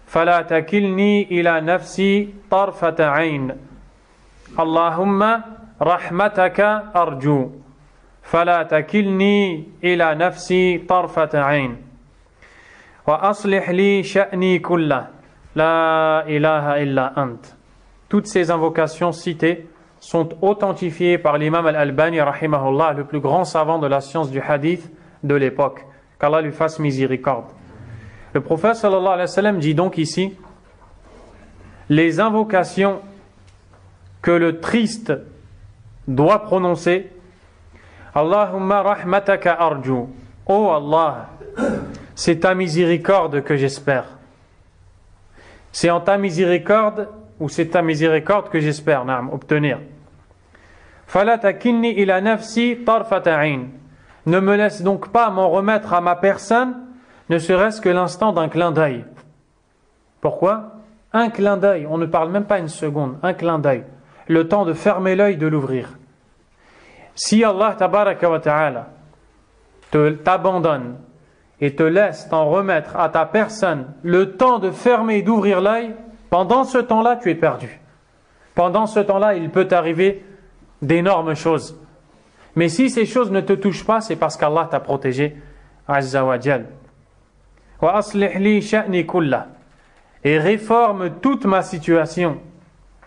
fala takilni ila nafsi tarfata ayn. Allahumma rahmataka arju fala takilni ila nafsi tarfata ayn. Wa aslih li sha'ni kullah la ilaha illa ant. Toutes ces invocations citées sont authentifiées par l'imam Al-Albani, rahimahullah, le plus grand savant de la science du hadith de l'époque. Qu'Allah lui fasse miséricorde. Le prophète sallallahu alayhi wa sallam dit donc ici, les invocations que le triste doit prononcer, Allahumma rahmataka arju, oh Allah, c'est ta miséricorde que j'espère. C'est en ta miséricorde ou c'est ta miséricorde que j'espère obtenir. Fala takinni ila nafsi tarfata ayn. Ne me laisse donc pas m'en remettre à ma personne, ne serait-ce que l'instant d'un clin d'œil. Pourquoi? Un clin d'œil, on ne parle même pas une seconde, un clin d'œil. Le temps de fermer l'œil, de l'ouvrir. Si Allah tabaraka wa ta'ala t'abandonne et te laisse t'en remettre à ta personne le temps de fermer et d'ouvrir l'œil, pendant ce temps-là, tu es perdu. Pendant ce temps-là, il peut t'arriver d'énormes choses. Mais si ces choses ne te touchent pas, c'est parce qu'Allah t'a protégé. Azza wa Jal. Wa aslih li sha'ni kullah. Et réforme toute ma situation.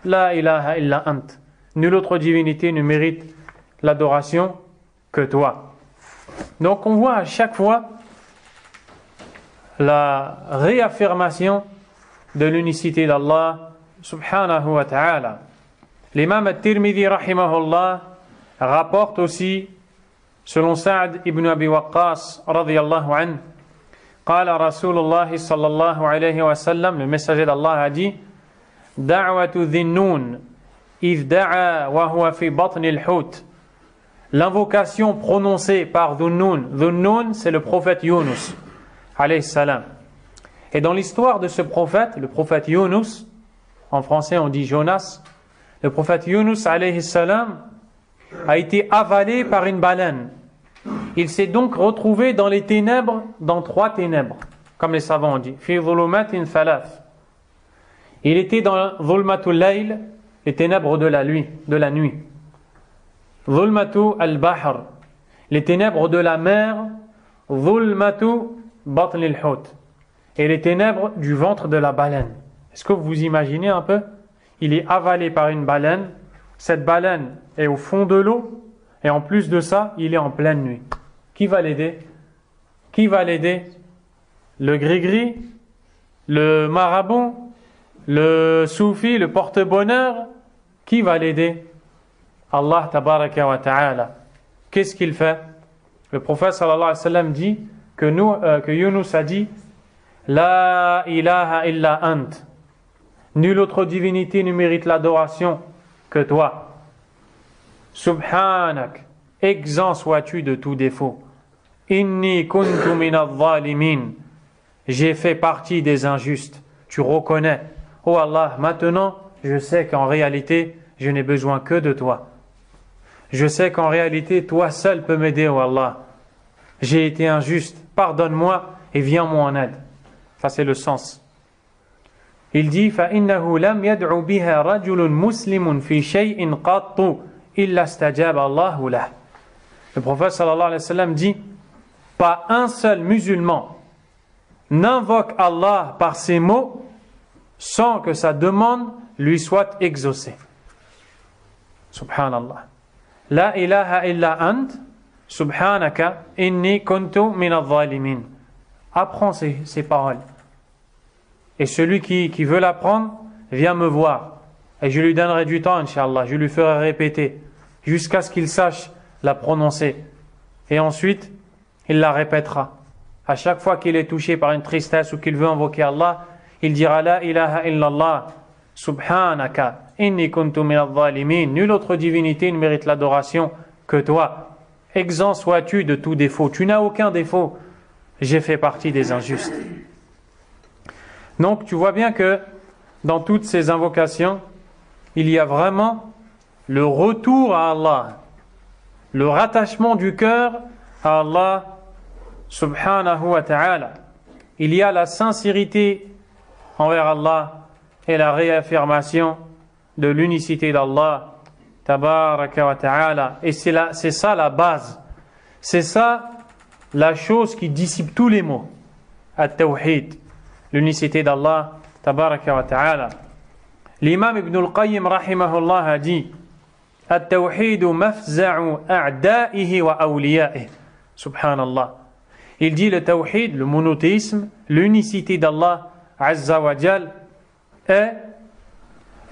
La ilaha illa ant. Nulle autre divinité ne mérite l'adoration que toi. Donc on voit à chaque fois la réaffirmation de l'unicité d'Allah subhanahu wa ta'ala. L'imam At-Tirmidhi rahimahullah rapporte aussi, selon Sa'd ibn Abi Waqqas radiyallahu anhu, قال رسول الله صلى الله عليه وسلم, le messager d'Allah a dit, دعوة ذي النون إذ دعا وهو في بطن الحوت. L'invocation prononcée par Dhunnun. Dhunnun, c'est le prophète Yunus alayhi salam. Et dans l'histoire de ce prophète, le prophète Yunus, en français on dit Jonas, le prophète Yunus alayhi salam a été avalé par une baleine. Il s'est donc retrouvé dans les ténèbres, dans 3 ténèbres, comme les savants ont dit. Fi dhulumatin thalath. Il était dans dhulmatul layl, les ténèbres de la nuit. Dhulmatu al-bahr, les ténèbres de la mer. Dhulmatu batn al-hut, et les ténèbres du ventre de la baleine. Est-ce que vous imaginez un peu? Il est avalé par une baleine. Cette baleine est au fond de l'eau. Et en plus de ça, il est en pleine nuit. Qui va l'aider? Qui va l'aider? Le gris-gris? Le marabout? Le soufi? Le porte-bonheur? Qui va l'aider? Allah tabaraka wa ta'ala. Qu'est-ce qu'il fait? Le prophète sallallahu alayhi wa sallam dit que Yunus a dit La ilaha illa ant. Nulle autre divinité ne mérite l'adoration que toi. Subhanak, exempt sois-tu de tout défaut. Inni kuntu minadh dhalimin. J'ai fait partie des injustes. Tu reconnais. Oh Allah, maintenant, je sais qu'en réalité, je n'ai besoin que de toi. Je sais qu'en réalité, toi seul peux m'aider, oh Allah. J'ai été injuste. Pardonne-moi et viens-moi en aide. Ça, c'est le sens. Il dit فَإِنَّهُ لَمْ يَدْعُ بِهَا رَجُلٌ مُسْلِمٌ فِي شَيْءٍ قَطُّ إِلَّا اسْتَجَابَ اللَّهُ لَهُ. Le prophète sallallahu alayhi wa sallam dit, pas un seul musulman n'invoque Allah par ces mots sans que sa demande lui soit exaucée. Subhanallah. La ilaha illa ant, subhanaka, inni kuntu minadh dhalimin. Apprends ces paroles. Et celui qui veut l'apprendre, vient me voir. Et je lui donnerai du temps, Inch'Allah. Je lui ferai répéter jusqu'à ce qu'il sache la prononcer. Et ensuite, il la répétera. À chaque fois qu'il est touché par une tristesse ou qu'il veut invoquer Allah, il dira La ilaha illallah, subhanaka, inni kuntu minadh dhalimin. Nulle autre divinité ne mérite l'adoration que toi. Exempt sois-tu de tout défaut. Tu n'as aucun défaut. J'ai fait partie des injustes. Donc tu vois bien que dans toutes ces invocations, il y a vraiment le retour à Allah, le rattachement du cœur à Allah subhanahu wa ta'ala. Il y a la sincérité envers Allah et la réaffirmation de l'unicité d'Allah tabaraka wa ta'ala. Et c'est ça la base. C'est ça la chose qui dissipe tous les maux. At-tawhid, l'unicité d'Allah tabaraka wa ta'ala. L'imam Ibn al-Qayyim rahimahullah a dit التوحيد مفزع أعدائه وأوليائه. Subhanallah. Il dit le tawhid, le monothéisme, l'unicité d'Allah Azza wa Jal est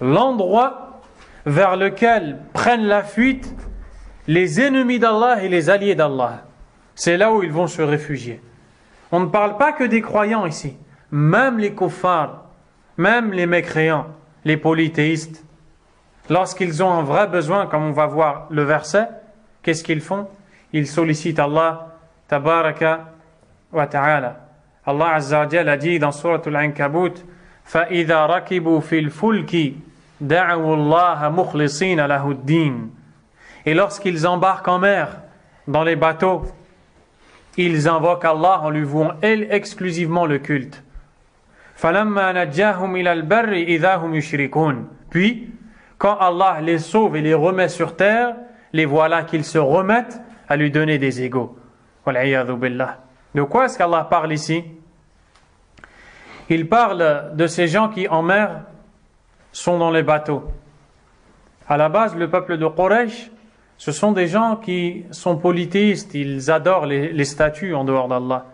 l'endroit vers lequel prennent la fuite les ennemis d'Allah et les alliés d'Allah. C'est là où ils vont se réfugier. On ne parle pas que des croyants ici. Même les kuffars, même les mécréants, les polythéistes, lorsqu'ils ont un vrai besoin, comme on va voir le verset, qu'est-ce qu'ils font? Ils sollicitent Allah tabaraka wa ta'ala. Allah Azza wa Jalla a dit dans Surah Al-Ankabut, فَإِذَا رَكِبُوا فِي الْفُلْكِ دَعَوُوا اللَّهَ مُخْلِصِينَ لَهُ الدِّينَ. Et lorsqu'ils embarquent en mer, dans les bateaux, ils invoquent Allah en lui vouant exclusivement le culte. فَلَمَّا نَجَّاهُمْ إِلَى الْبَرِّ إِذَا هُمْ يُشْرِكُونَ. Puis, quand Allah les sauve et les remet sur terre, les voilà qu'ils se remettent à lui donner des égaux. Wal-'iyadhu billah. De quoi est-ce qu'Allah parle ici? Il parle de ces gens qui en mer sont dans les bateaux. À la base, le peuple de Quraysh, ce sont des gens qui sont polythéistes, ils adorent les statues en dehors d'Allah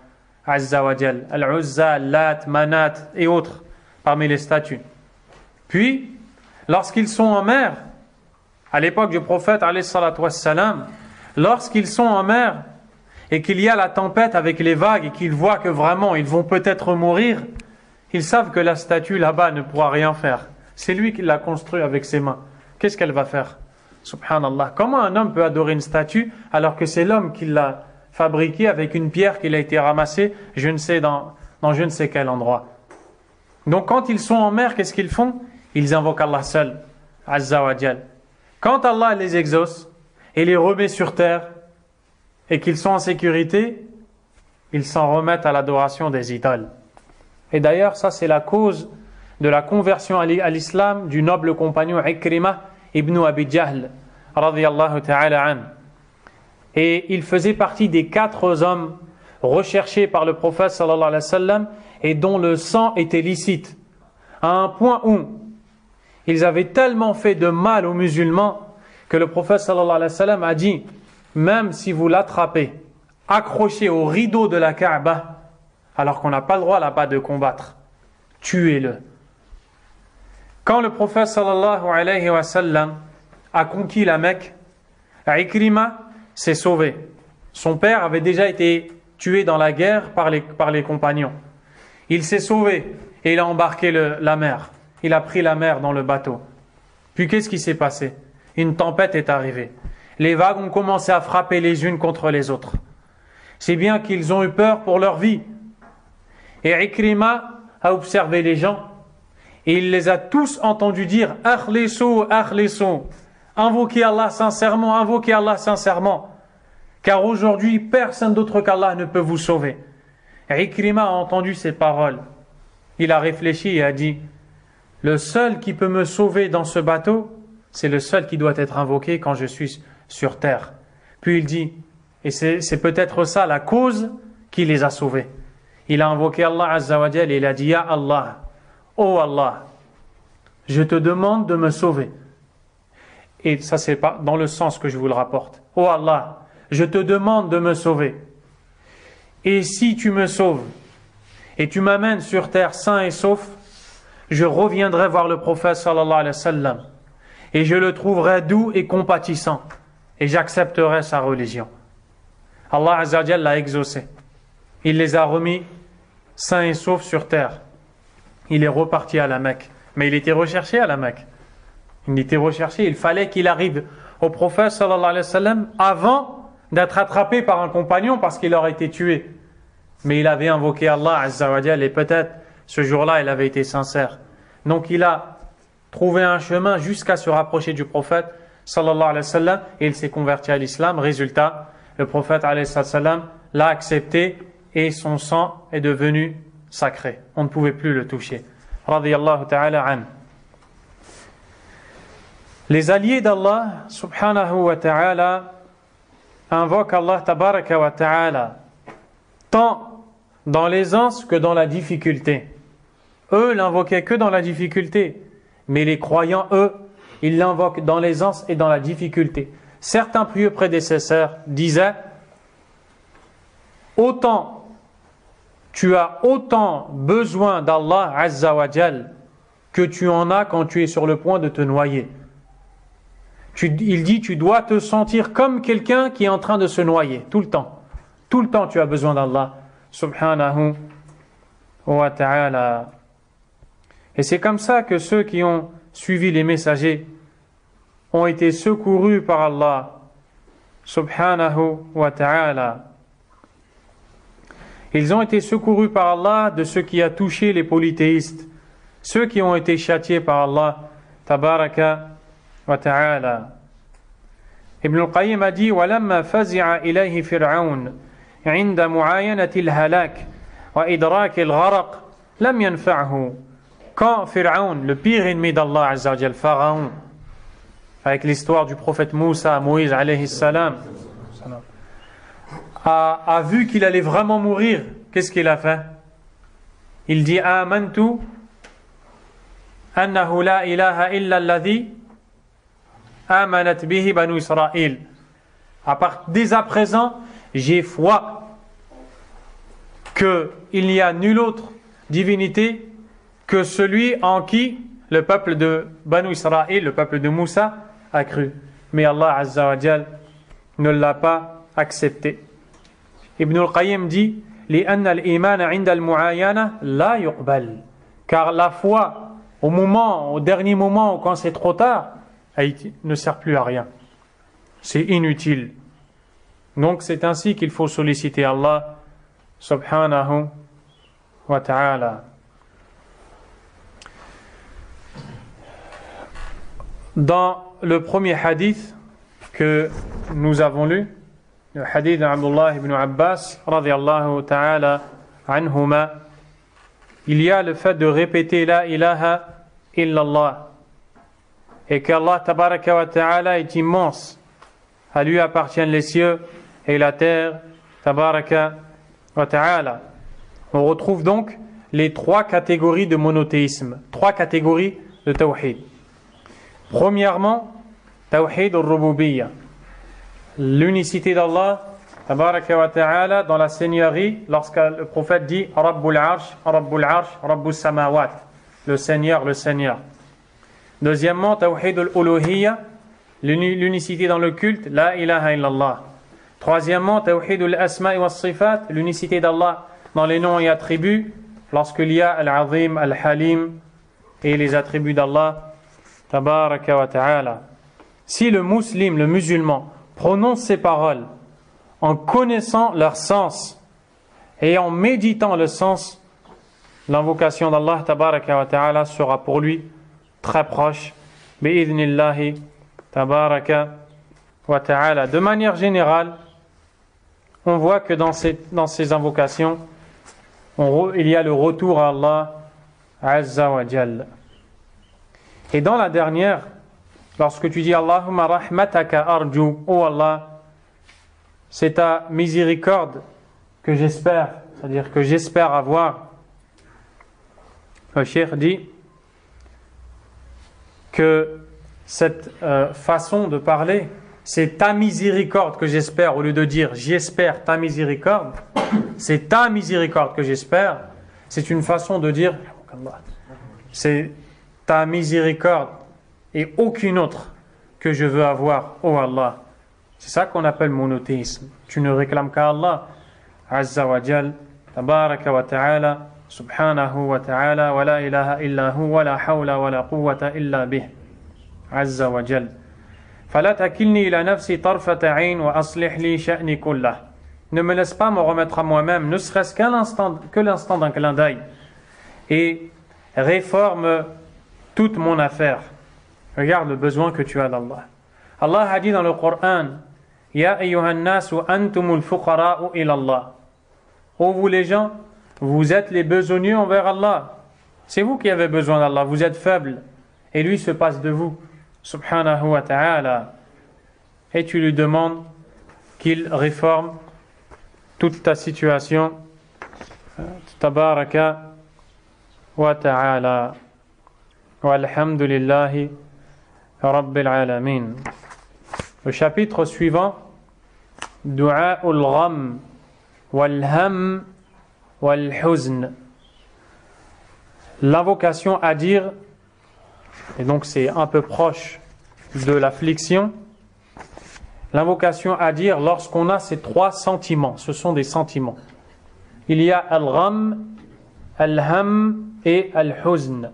Azza wa Jal, Al-Uzza, Lat, Manat et autres parmi les statues. Puis, lorsqu'ils sont en mer, à l'époque du prophète alayhi salatu wassalam, lorsqu'ils sont en mer et qu'il y a la tempête avec les vagues et qu'ils voient que vraiment ils vont peut-être mourir, ils savent que la statue là-bas ne pourra rien faire. C'est lui qui l'a construit avec ses mains. Qu'est-ce qu'elle va faire? Subhanallah. Comment un homme peut adorer une statue alors que c'est l'homme qui l'a fabriquée avec une pierre qui a été ramassée, je ne sais dans je ne sais quel endroit. Donc quand ils sont en mer, qu'est-ce qu'ils font? Ils invoquent Allah seul, Azza wa Jal. Quand Allah les exauce et les remet sur terre et qu'ils sont en sécurité, ils s'en remettent à l'adoration des idoles. Et d'ailleurs, ça c'est la cause de la conversion à l'islam du noble compagnon Ikrimah ibn Abi Jahl, radiyallahu ta'ala an. Et il faisait partie des 4 hommes recherchés par le prophète sallallahu alayhi wa sallam et dont le sang était licite, à un point où ils avaient tellement fait de mal aux musulmans que le prophète sallallahu alayhi wa sallam a dit, même si vous l'attrapez, accroché au rideau de la Kaaba, alors qu'on n'a pas le droit là-bas de combattre, tuez-le. Quand le prophète sallallahu alayhi wa sallam a conquis la Mecque, Ikrimah s'est sauvé. Son père avait déjà été tué dans la guerre par les compagnons. Il s'est sauvé et il a embarqué la mer. Il a pris la mer dans le bateau. Puis qu'est-ce qui s'est passé? Une tempête est arrivée. Les vagues ont commencé à frapper les unes contre les autres. C'est bien qu'ils ont eu peur pour leur vie. Et Ikrimah a observé les gens et il les a tous entendus dire « Akhlisu, akhlisu » Invoquez Allah sincèrement, invoquez Allah sincèrement. Car aujourd'hui, personne d'autre qu'Allah ne peut vous sauver. Et Ikrimah a entendu ces paroles. Il a réfléchi et a dit, le seul qui peut me sauver dans ce bateau, c'est le seul qui doit être invoqué quand je suis sur terre. Puis il dit, et c'est peut-être ça la cause qui les a sauvés. Il a invoqué Allah Azza wa Jal et il a dit, Ya Allah, oh Allah, je te demande de me sauver. Et ça c'est pas dans le sens que je vous le rapporte. Oh Allah, je te demande de me sauver. Et si tu me sauves et tu m'amènes sur terre sain et sauf, je reviendrai voir le prophète sallallahu alayhi wa sallam et je le trouverai doux et compatissant et j'accepterai sa religion. Allah Azza wa Jalla l'a exaucé. Il les a remis sains et saufs sur terre. Il est reparti à la Mecque. Mais il était recherché à la Mecque. Il était recherché. Il fallait qu'il arrive au prophète sallallahu alayhi wa sallam avant d'être attrapé par un compagnon parce qu'il aurait été tué. Mais il avait invoqué Allah Azza wa Jalla et peut-être ce jour-là il avait été sincère. Donc il a trouvé un chemin jusqu'à se rapprocher du prophète sallallahu alayhi wa sallam et il s'est converti à l'islam. Résultat, le prophète alayhi wa sallam l'a accepté et son sang est devenu sacré. On ne pouvait plus le toucher. Radiyallahu ta'ala an. Les alliés d'Allah subhanahu wa ta'ala invoquent Allah tabaraka wa ta'ala tant dans l'aisance que dans la difficulté. Eux l'invoquaient que dans la difficulté, mais les croyants, eux, il l'invoque dans l'aisance et dans la difficulté. Certains pieux prédécesseurs disaient tu as autant besoin d'Allah Azza wa Jal que tu en as quand tu es sur le point de te noyer. Il dit tu dois te sentir comme quelqu'un qui est en train de se noyer tout le temps. Tout le temps tu as besoin d'Allah subhanahu wa ta'ala. Et c'est comme ça que ceux qui ont suivi les messagers ont été secourus par Allah subhanahu wa ta'ala. Ils ont été secourus par Allah de ce qui a touché les polythéistes, ceux qui ont été châtiés par Allah tabaraka wa ta'ala. Ibn al-Qayyim a dit وَلَمَّا فَزِعَ إِلَيْهِ فِرْعَوْنَ عِنْدَ مُعَايَنَةِ الْهَلَاكِ وَإِدْرَاكِ الْغَرَقِ لَمْ يَنْفَعْهُ. Quand Pharaon, le pire ennemi d'Allah Azza wa Jal, Pharaon, avec l'histoire du prophète Moussa, Moïse alayhi salam, a vu qu'il allait vraiment mourir, qu'est-ce qu'il a fait? Il dit Amantu annahu la ilaha illa alladhi amanat bihi banu Israël. Dès à présent, j'ai foi qu'il n'y a nulle autre divinité que celui en qui le peuple de Banu Israël, le peuple de Moussa, a cru. Mais Allah Azza wa Jal ne l'a pas accepté. Ibn al-Qayyim dit لأن الإيمان عند المعاينة لا يقبل. Car la foi, au dernier moment, quand c'est trop tard, ne sert plus à rien. C'est inutile. Donc c'est ainsi qu'il faut solliciter Allah subhanahu wa ta'ala. Dans le premier hadith que nous avons lu, le hadith d'Abdullah ibn Abbas radiyallahu ta'ala anhuma, il y a le fait de répéter la ilaha illallah et qu'Allah tabaraka wa ta'ala est immense, à lui appartiennent les cieux et la terre tabaraka wa ta'ala. On retrouve donc les trois catégories de monothéisme, trois catégories de tawhid. Premièrement, tawhid al-rububiyya, l'unicité d'Allah tabaraka wa ta'ala dans la seigneurie, lorsque le prophète dit Rabbul Arsh, Rabbus Samawat, le Seigneur. Deuxièmement, tawhid al-uluhiyya, l'unicité dans le culte, la ilaha illallah. Troisièmement, tawhid al-asma' wa sifat, l'unicité d'Allah dans les noms et attributs, lorsqu'il y a al-azim, al-halim et les attributs d'Allah tabaraka wa ta'ala. Si le musulman prononce ces paroles en connaissant leur sens et en méditant le sens, l'invocation d'Allah tabaraka wa ta'ala sera pour lui très proche bi'idhnillahi tabaraka wa ta'ala. De manière générale, on voit que dans ces invocations, il y a le retour à Allah Azza wa Jalla. Et dans la dernière, lorsque tu dis Allahumma rahmataka arju, oh Allah, c'est ta miséricorde que j'espère, c'est-à-dire que j'espère avoir. Le cheikh dit que cette façon de parler, c'est ta miséricorde que j'espère, au lieu de dire j'espère ta miséricorde, c'est ta miséricorde que j'espère, c'est une façon de dire c'est ta miséricorde et aucune autre que je veux avoir, oh Allah. C'est ça qu'on appelle monothéisme. Tu ne réclames qu'à Allah Azza wa Jal, tabaraka wa ta'ala, subhanahu wa ta'ala, wa la ilaha illa hu, wa la hawla wa la quwwata illa bih, Azza wa Jal. فلا تكلني إلى نفسي طرفة عين وأصلح لي شأني كله. Ne me laisse pas me remettre à moi-même, ne serait-ce que l'instant d'un clin d'œil, et réforme toute mon affaire. Regarde le besoin que tu as d'Allah. Allah a dit dans le Coran, Ya ayyuhan nasu antumul fuqara'u ila Allah. Ô vous les gens, vous êtes les besogneux envers Allah. C'est vous qui avez besoin d'Allah, vous êtes faibles, et lui se passe de vous, subhanahu wa ta'ala. Et tu lui demandes qu'il réforme toute ta situation, tabaraka wa ta'ala. Walhamdulillahi Rabbil Alamin. Le chapitre suivant, Du'a ul-Gham wal-Ham wal-Huzn. L'invocation à dire, et donc c'est un peu proche de l'affliction, l'invocation à dire lorsqu'on a ces trois sentiments, ce sont des sentiments. Il y a al-Gham, al-Ham et al-Huzn.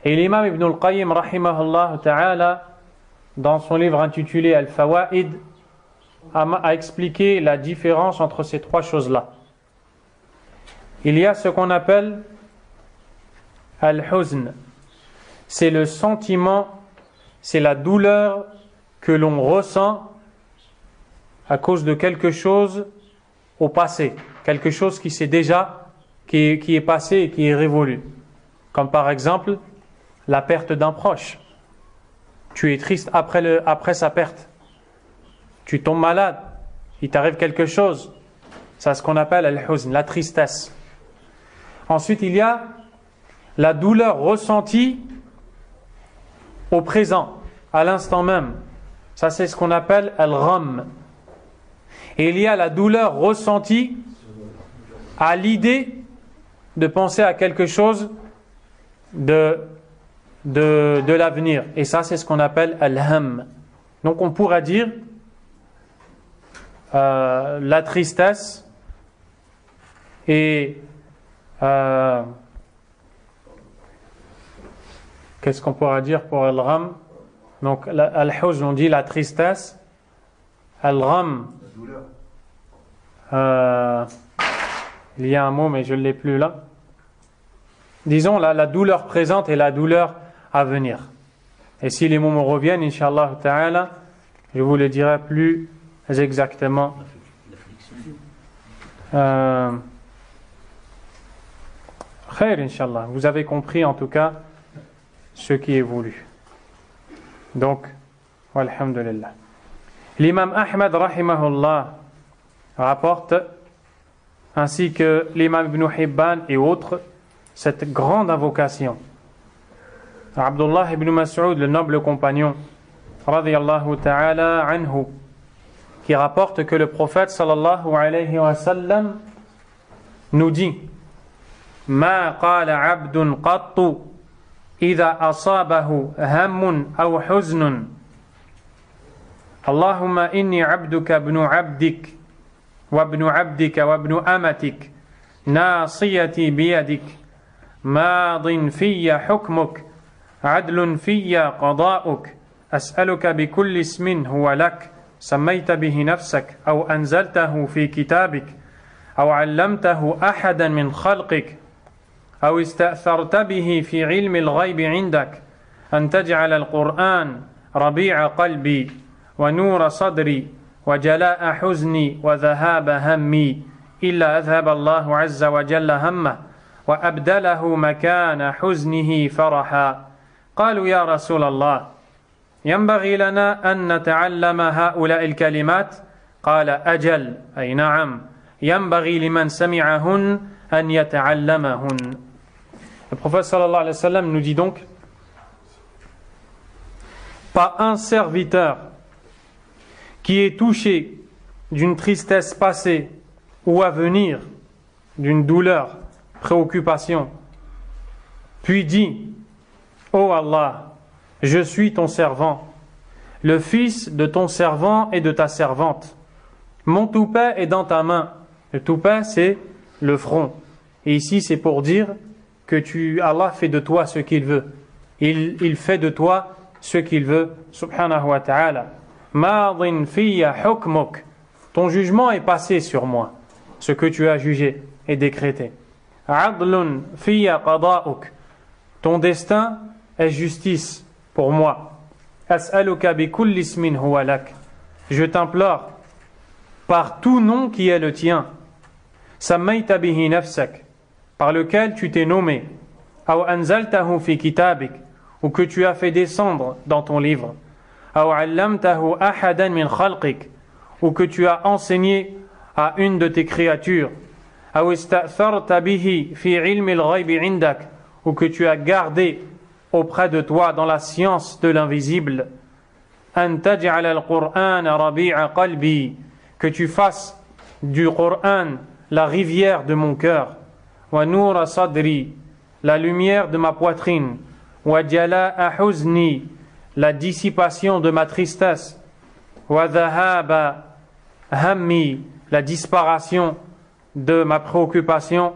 Et l'imam Ibn al-Qayyim, rahimahullah ta'ala, dans son livre intitulé Al-Fawaid, a expliqué la différence entre ces trois choses-là. Il y a ce qu'on appelle al-Huzn. C'est le sentiment, c'est la douleur que l'on ressent à cause de quelque chose au passé, quelque chose qui s'est déjà, qui est passé et qui est révolu. Comme par exemple la perte d'un proche. Tu es triste après sa perte. Tu tombes malade, il t'arrive quelque chose. C'est ce qu'on appelle al-huzn, la tristesse. Ensuite, il y a la douleur ressentie au présent, à l'instant même. Ça, c'est ce qu'on appelle al-gham. Et il y a la douleur ressentie à l'idée de penser à quelque chose de l'avenir. Et ça, c'est ce qu'on appelle al-ham. Donc, on pourra dire la tristesse et qu'est-ce qu'on pourra dire pour al-gham? Donc, al-huzn, on dit la tristesse. Al-gham, il y a un mot, mais je ne l'ai plus là. Disons la douleur présente et la douleur à venir. Et si les mots me reviennent, Inch'Allah ta'ala, je vous le dirai plus exactement. Khair, Inch'Allah. Vous avez compris en tout cas ce qui est voulu. Donc, walhamdulillah. L'imam Ahmad, rahimahullah, rapporte, ainsi que l'imam Ibn Hibban et autres, cette grande invocation. Abdullah ibn Mas'ud, le noble compagnon, radiyallahu ta'ala anhu, qui rapporte que le prophète sallallahu alayhi wa sallam nous dit: Ma qala abdun qattu idha asabahu hammun aw huznun Allahumma inni abduka ibnu abdik wa ibnu abdika wa ibnu amatik nasiyati biyadik madin fiyya hukmuk عدل في قضاؤك أسألك بكل اسم هو لك سميت به نفسك أو أنزلته في كتابك أو علمته أحدا من خلقك أو استأثرت به في علم الغيب عندك أن تجعل القرآن ربيع قلبي ونور صدري وجلاء حزني وذهاب همي إلا أذهب الله عز وجل همه وأبدله مكان حزنه فرحا قالوا يا رسول الله ينبغي لنا أن نتعلم هؤلاء الكلمات قال أجل أي نعم ينبغي لمن سمعهن أن يتعلمهن. Le prophète sallallahu alayhi wa sallam nous dit donc: pas un serviteur qui est touché d'une tristesse passée ou à venir, d'une douleur, préoccupation, puis dit: Ô Allah, je suis ton servant, le fils de ton servant et de ta servante. Mon toupet est dans ta main. Le toupet, c'est le front. Et ici, c'est pour dire que Allah fait de toi ce qu'il veut. Il fait de toi ce qu'il veut, subhanahu wa ta'ala. Madin fiyya hukmuk. Ton jugement est passé sur moi, ce que tu as jugé et décrété. Adlun fiyya qada'uk. Ton destin est justice pour moi. As'aluka bi kulli ismin huwa lak. Je t'implore par tout nom qui est le tien. Sammayta bihi nafsak, par lequel tu t'es nommé. Aw anzaltahu fi kitabik, ou que tu as fait descendre dans ton livre. Aw allamtahu ahadan min khalqik, ou que tu as enseigné à une de tes créatures. Aw ista'tharta bihi fi ilmi al-ghaybi indak, ou que tu as gardé auprès de toi dans la science de l'invisible. An taj'al al-Qur'an rabi'a qalbi, que tu fasses du Qur'an la rivière de mon cœur. Wa noura sadri, la lumière de ma poitrine. Wa jala'a huzni, la dissipation de ma tristesse. Wa dhahaba hammi, la disparition de ma préoccupation.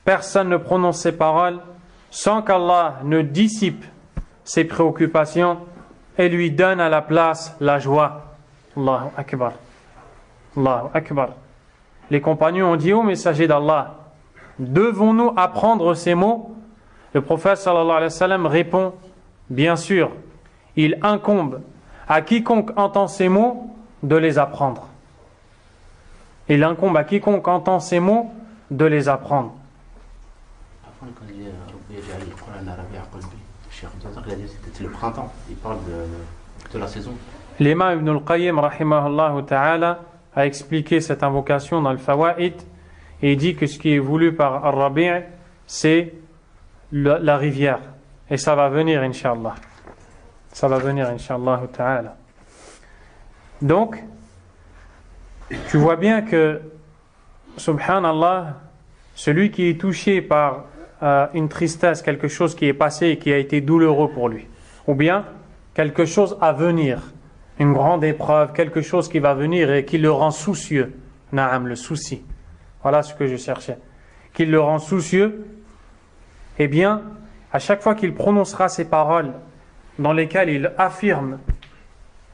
Personne ne prononce ces paroles sans qu'Allah ne dissipe ses préoccupations et lui donne à la place la joie. Allahu Akbar. Allahu Akbar. Les compagnons ont dit: ô messager d'Allah, devons-nous apprendre ces mots? Le prophète sallallahu alayhi wa sallam répond: bien sûr, il incombe à quiconque entend ces mots de les apprendre. Il incombe à quiconque entend ces mots de les apprendre. C'est le printemps, il parle de la saison. L'imam Ibn al-Qayyim rahimahullah ta'ala a expliqué cette invocation dans le Fawaid et il dit que ce qui est voulu par Ar-Rabi' c'est la rivière, et ça va venir Inch'Allah, ça va venir Inch'Allah ta'ala. Donc tu vois bien que subhanallah, celui qui est touché par une tristesse, quelque chose qui est passé et qui a été douloureux pour lui, ou bien quelque chose à venir, une grande épreuve, quelque chose qui va venir et qui le rend soucieux, naam, le souci, voilà ce que je cherchais, qui le rend soucieux, eh bien à chaque fois qu'il prononcera ces paroles dans lesquelles il affirme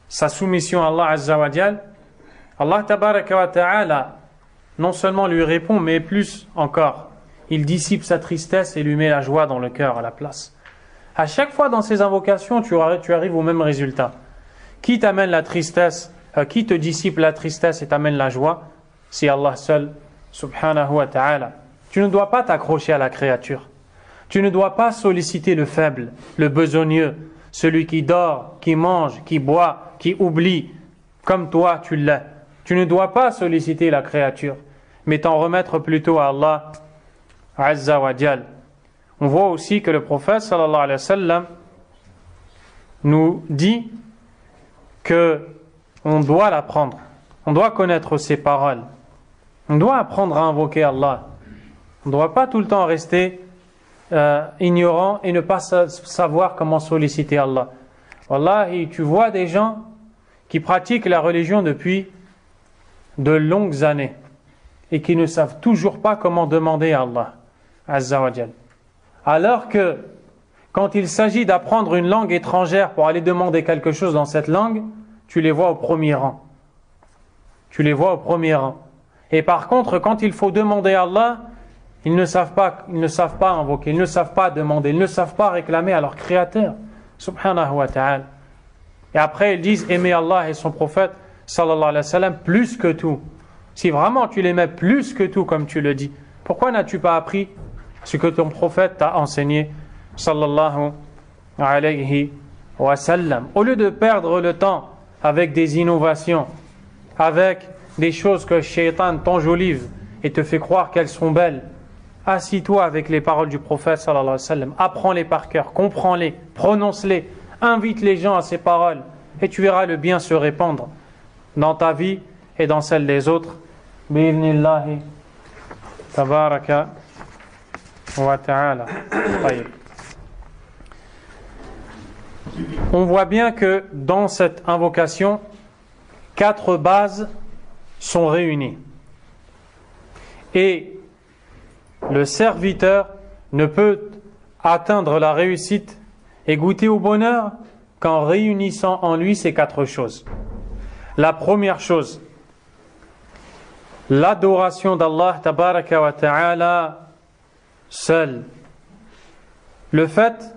sa soumission à Allah Azza wa Jal, Allah tabaraka wa ta'ala non seulement lui répond, mais plus encore, il dissipe sa tristesse et lui met la joie dans le cœur à la place. À chaque fois dans ces invocations, tu arrives au même résultat. Qui t'amène la tristesse, qui te dissipe la tristesse et t'amène la joie? C'est Allah seul, subhanahu wa ta'ala. Tu ne dois pas t'accrocher à la créature. Tu ne dois pas solliciter le faible, le besogneux, celui qui dort, qui mange, qui boit, qui oublie, comme toi tu l'es. Tu ne dois pas solliciter la créature, mais t'en remettre plutôt à Allah Azza wa Jal. On voit aussi que le prophète sallallahu alayhi wa sallam nous dit que on doit l'apprendre, on doit connaître ses paroles, on doit apprendre à invoquer Allah. On ne doit pas tout le temps rester ignorant et ne pas savoir comment solliciter Allah. Wallahi, tu vois des gens qui pratiquent la religion depuis de longues années et qui ne savent toujours pas comment demander à Allah Azza wa Jal. Alors que quand il s'agit d'apprendre une langue étrangère pour aller demander quelque chose dans cette langue, tu les vois au premier rang. Tu les vois au premier rang. Et par contre, quand il faut demander à Allah, ils ne savent pas invoquer, ils ne savent pas demander, ils ne savent pas réclamer à leur Créateur, subhanahu wa ta'ala. Et après, ils disent aimer Allah et son prophète, sallallahu alayhi wa sallam, plus que tout. Si vraiment tu l'aimais plus que tout, comme tu le dis, pourquoi n'as-tu pas appris ce que ton prophète t'a enseigné, sallallahu alayhi wa sallam? Au lieu de perdre le temps avec des innovations, avec des choses que Shaitan t'enjolive et te fait croire qu'elles sont belles, assis-toi avec les paroles du prophète sallallahu alayhi wa sallam, apprends-les par cœur, comprends-les, prononce-les, invite les gens à ces paroles et tu verras le bien se répandre dans ta vie et dans celle des autres. Bi'idhnillahi tabaraka wa ta'ala. On voit bien que dans cette invocation, 4 bases sont réunies. Et le serviteur ne peut atteindre la réussite et goûter au bonheur qu'en réunissant en lui ces 4 choses. La première chose, l'adoration d'Allah tabaraka wa ta'ala seul. Le fait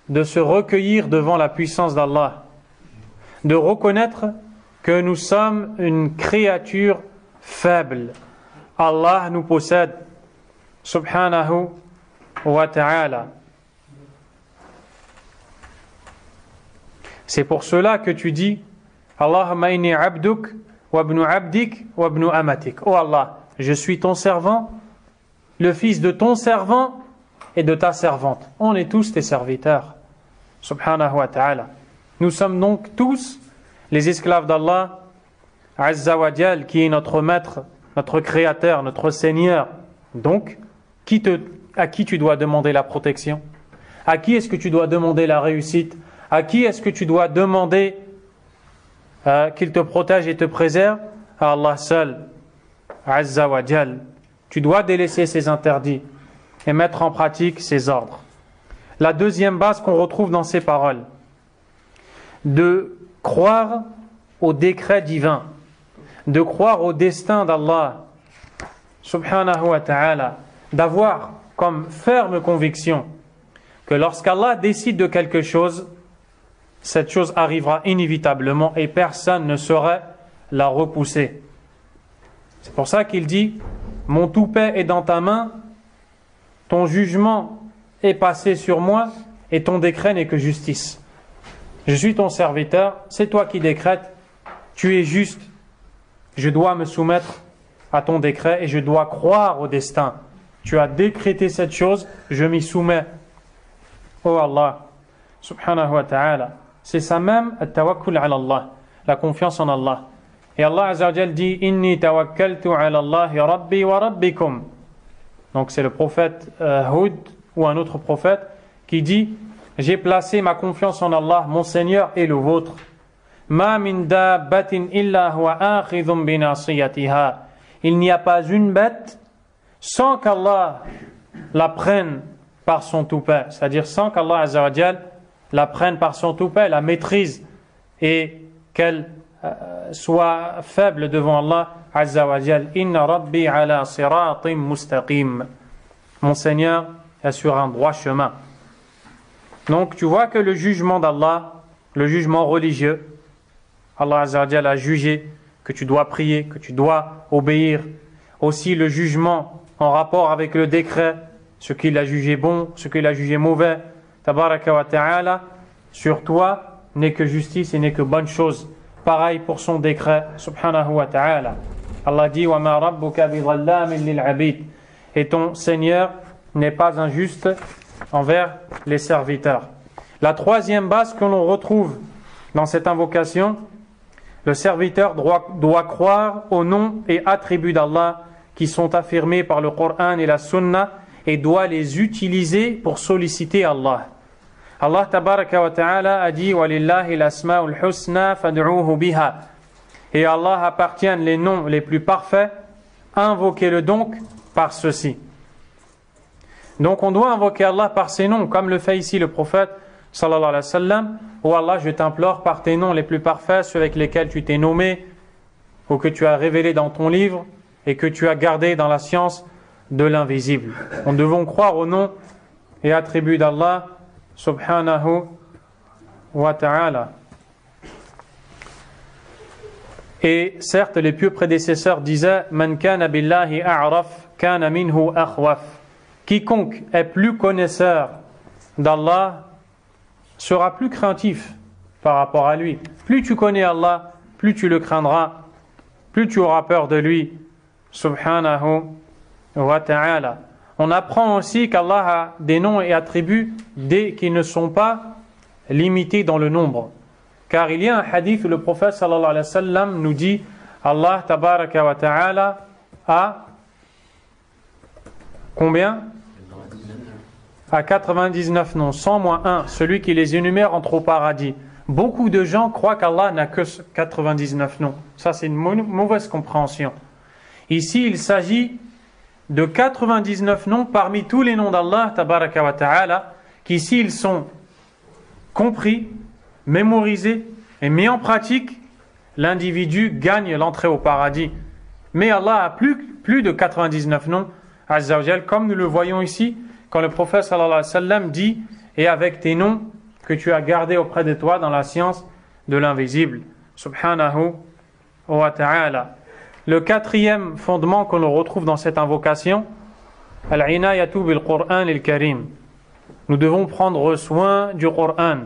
de se recueillir devant la puissance d'Allah, de reconnaître que nous sommes une créature faible. Allah nous possède, subhanahu wa ta'ala. C'est pour cela que tu dis Allahumma inni abduk wa ibnu abdik wa ibnu amatik. Oh Allah, je suis ton servant, le fils de ton servant et de ta servante. On est tous tes serviteurs. Subhanahu wa ta'ala. Nous sommes donc tous les esclaves d'Allah Azza wa Jal, qui est notre maître, notre créateur, notre Seigneur. Donc, à qui tu dois demander la protection? À qui est-ce que tu dois demander la réussite? À qui est-ce que tu dois demander qu'il te protège et te préserve? À Allah seul, Azza wa Jal. Tu dois délaisser ses interdits et mettre en pratique ses ordres. La deuxième base qu'on retrouve dans ces paroles, de croire au décret divin, de croire au destin d'Allah, subhanahu wa ta'ala, d'avoir comme ferme conviction que lorsqu'Allah décide de quelque chose, cette chose arrivera inévitablement et personne ne saurait la repousser. C'est pour ça qu'il dit: mon toupet est dans ta main, ton jugement est passé sur moi et ton décret n'est que justice. Je suis ton serviteur, c'est toi qui décrètes, tu es juste, je dois me soumettre à ton décret et je dois croire au destin. Tu as décrété cette chose, je m'y soumets. Oh Allah, subhanahu wa ta'ala. C'est ça même, at-tawakkul ala Allah, la confiance en Allah. Et Allah Azza wa Jal dit: Inni tawakkaltu ala Allahi rabbi wa rabbikum. Donc c'est le prophète Hud ou un autre prophète qui dit: j'ai placé ma confiance en Allah, mon Seigneur et le vôtre. Ma min dabbatin illa huwa akhidhun bi nasiyatiha. Il n'y a pas une bête sans qu'Allah la prenne par son toupet, c'est-à-dire sans qu'Allah Azza wa Jal la prenne par son toupet, la maîtrise et qu'elle soit faible devant Allah Azza wa Jal. Inna rabbi ala siratim mustaqim. Mon Seigneur est sur un droit chemin. Donc tu vois que le jugement d'Allah, le jugement religieux, Allah Azza wa Jal a jugé que tu dois prier, que tu dois obéir. Aussi le jugement en rapport avec le décret, ce qu'il a jugé bon, ce qu'il a jugé mauvais, tabaraka wa ta'ala, sur toi n'est que justice et n'est que bonne chose. Pareil pour son décret, subhanahu wa ta'ala. Allah dit: wa ma rabbuka bi dhallamin lil abid. Et ton Seigneur n'est pas injuste envers les serviteurs. La troisième base que l'on retrouve dans cette invocation, le serviteur doit croire aux noms et attributs d'Allah qui sont affirmés par le Coran et la Sunna et doit les utiliser pour solliciter Allah. Allah tabaraka wa ta'ala a dit: walillahi l'asma'ul husna fad'uuhu biha. Et à Allah appartiennent les noms les plus parfaits, invoquez-le donc par ceci. Donc on doit invoquer Allah par ses noms, comme le fait ici le prophète sallallahu alayhi wa sallam: oh Allah, je t'implore par tes noms les plus parfaits, ceux avec lesquels tu t'es nommé ou que tu as révélé dans ton livre et que tu as gardé dans la science de l'invisible. Nous devons croire aux noms et attributs d'Allah subhanahu wa ta'ala. Et certes, les pieux prédécesseurs disaient: Man kana billahi a'raf kana minhu akhwaf. Quiconque est plus connaisseur d'Allah sera plus craintif par rapport à lui. Plus tu connais Allah, plus tu le craindras, plus tu auras peur de lui, subhanahu wa ta'ala. On apprend aussi qu'Allah a des noms et attributs qui ne sont pas limités dans le nombre. Car il y a un hadith où le prophète sallallahu alayhi wa sallam nous dit: Allah tabaraka wa ta'ala a combien? À 99 noms, 100 moins 1, celui qui les énumère entre au paradis. Beaucoup de gens croient qu'Allah n'a que 99 noms. Ça, c'est une mauvaise compréhension. Ici, il s'agit de 99 noms parmi tous les noms d'Allah, tabaraka wa ta'ala, qui, s'ils sont compris, mémorisés et mis en pratique, l'individu gagne l'entrée au paradis. Mais Allah a plus de 99 noms, Azza wa Jal, comme nous le voyons ici, quand le prophète sallallahu alayhi wa sallam dit: et avec tes noms que tu as gardés auprès de toi dans la science de l'invisible, subhanahu wa ta'ala. Le quatrième fondement que l'on retrouve dans cette invocation, al-inayatu bil-Qur'an al-Karim. Nous devons prendre soin du Qur'an.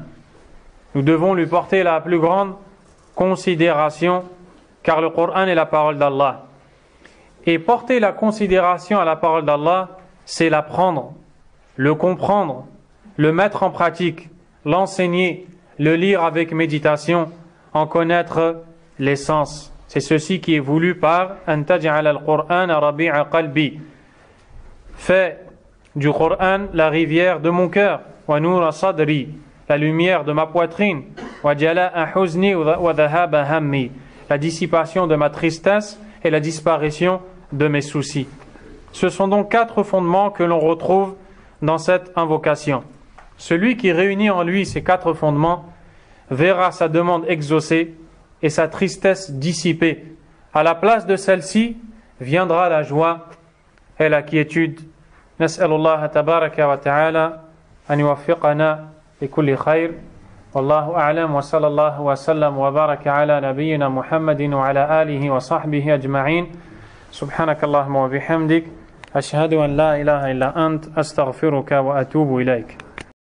Nous devons lui porter la plus grande considération, car le Qur'an est la parole d'Allah. Et porter la considération à la parole d'Allah, c'est l'apprendre, le comprendre, le mettre en pratique, l'enseigner, le lire avec méditation, en connaître l'essence. C'est ceci qui est voulu par « An taj'al al-Qur'an rabi'a qalbi » Fais du Coran la rivière de mon cœur, « Wa noura sadri » la lumière de ma poitrine, « Wa jala'a huzni wa dhahaba hammi » la dissipation de ma tristesse et la disparition de mes soucis. Ce sont donc 4 fondements que l'on retrouve dans cette invocation. Celui qui réunit en lui ces 4 fondements verra sa demande exaucée et sa tristesse dissipée. À la place de celle-ci viendra la joie et la quiétude. Nas'alullah tabaraka wa ta'ala an yuwaffiqana li kulli khair. Wallahu a'lam wa sallallahu wa sallam wa baraka ala nabiyyina Muhammadin wa ala alihi wa sahbihi ajma'in. Subhanakallahumma wa bihamdik. Ashhadu an la ilaha illa ant astaghfiruka wa atubu ilayk.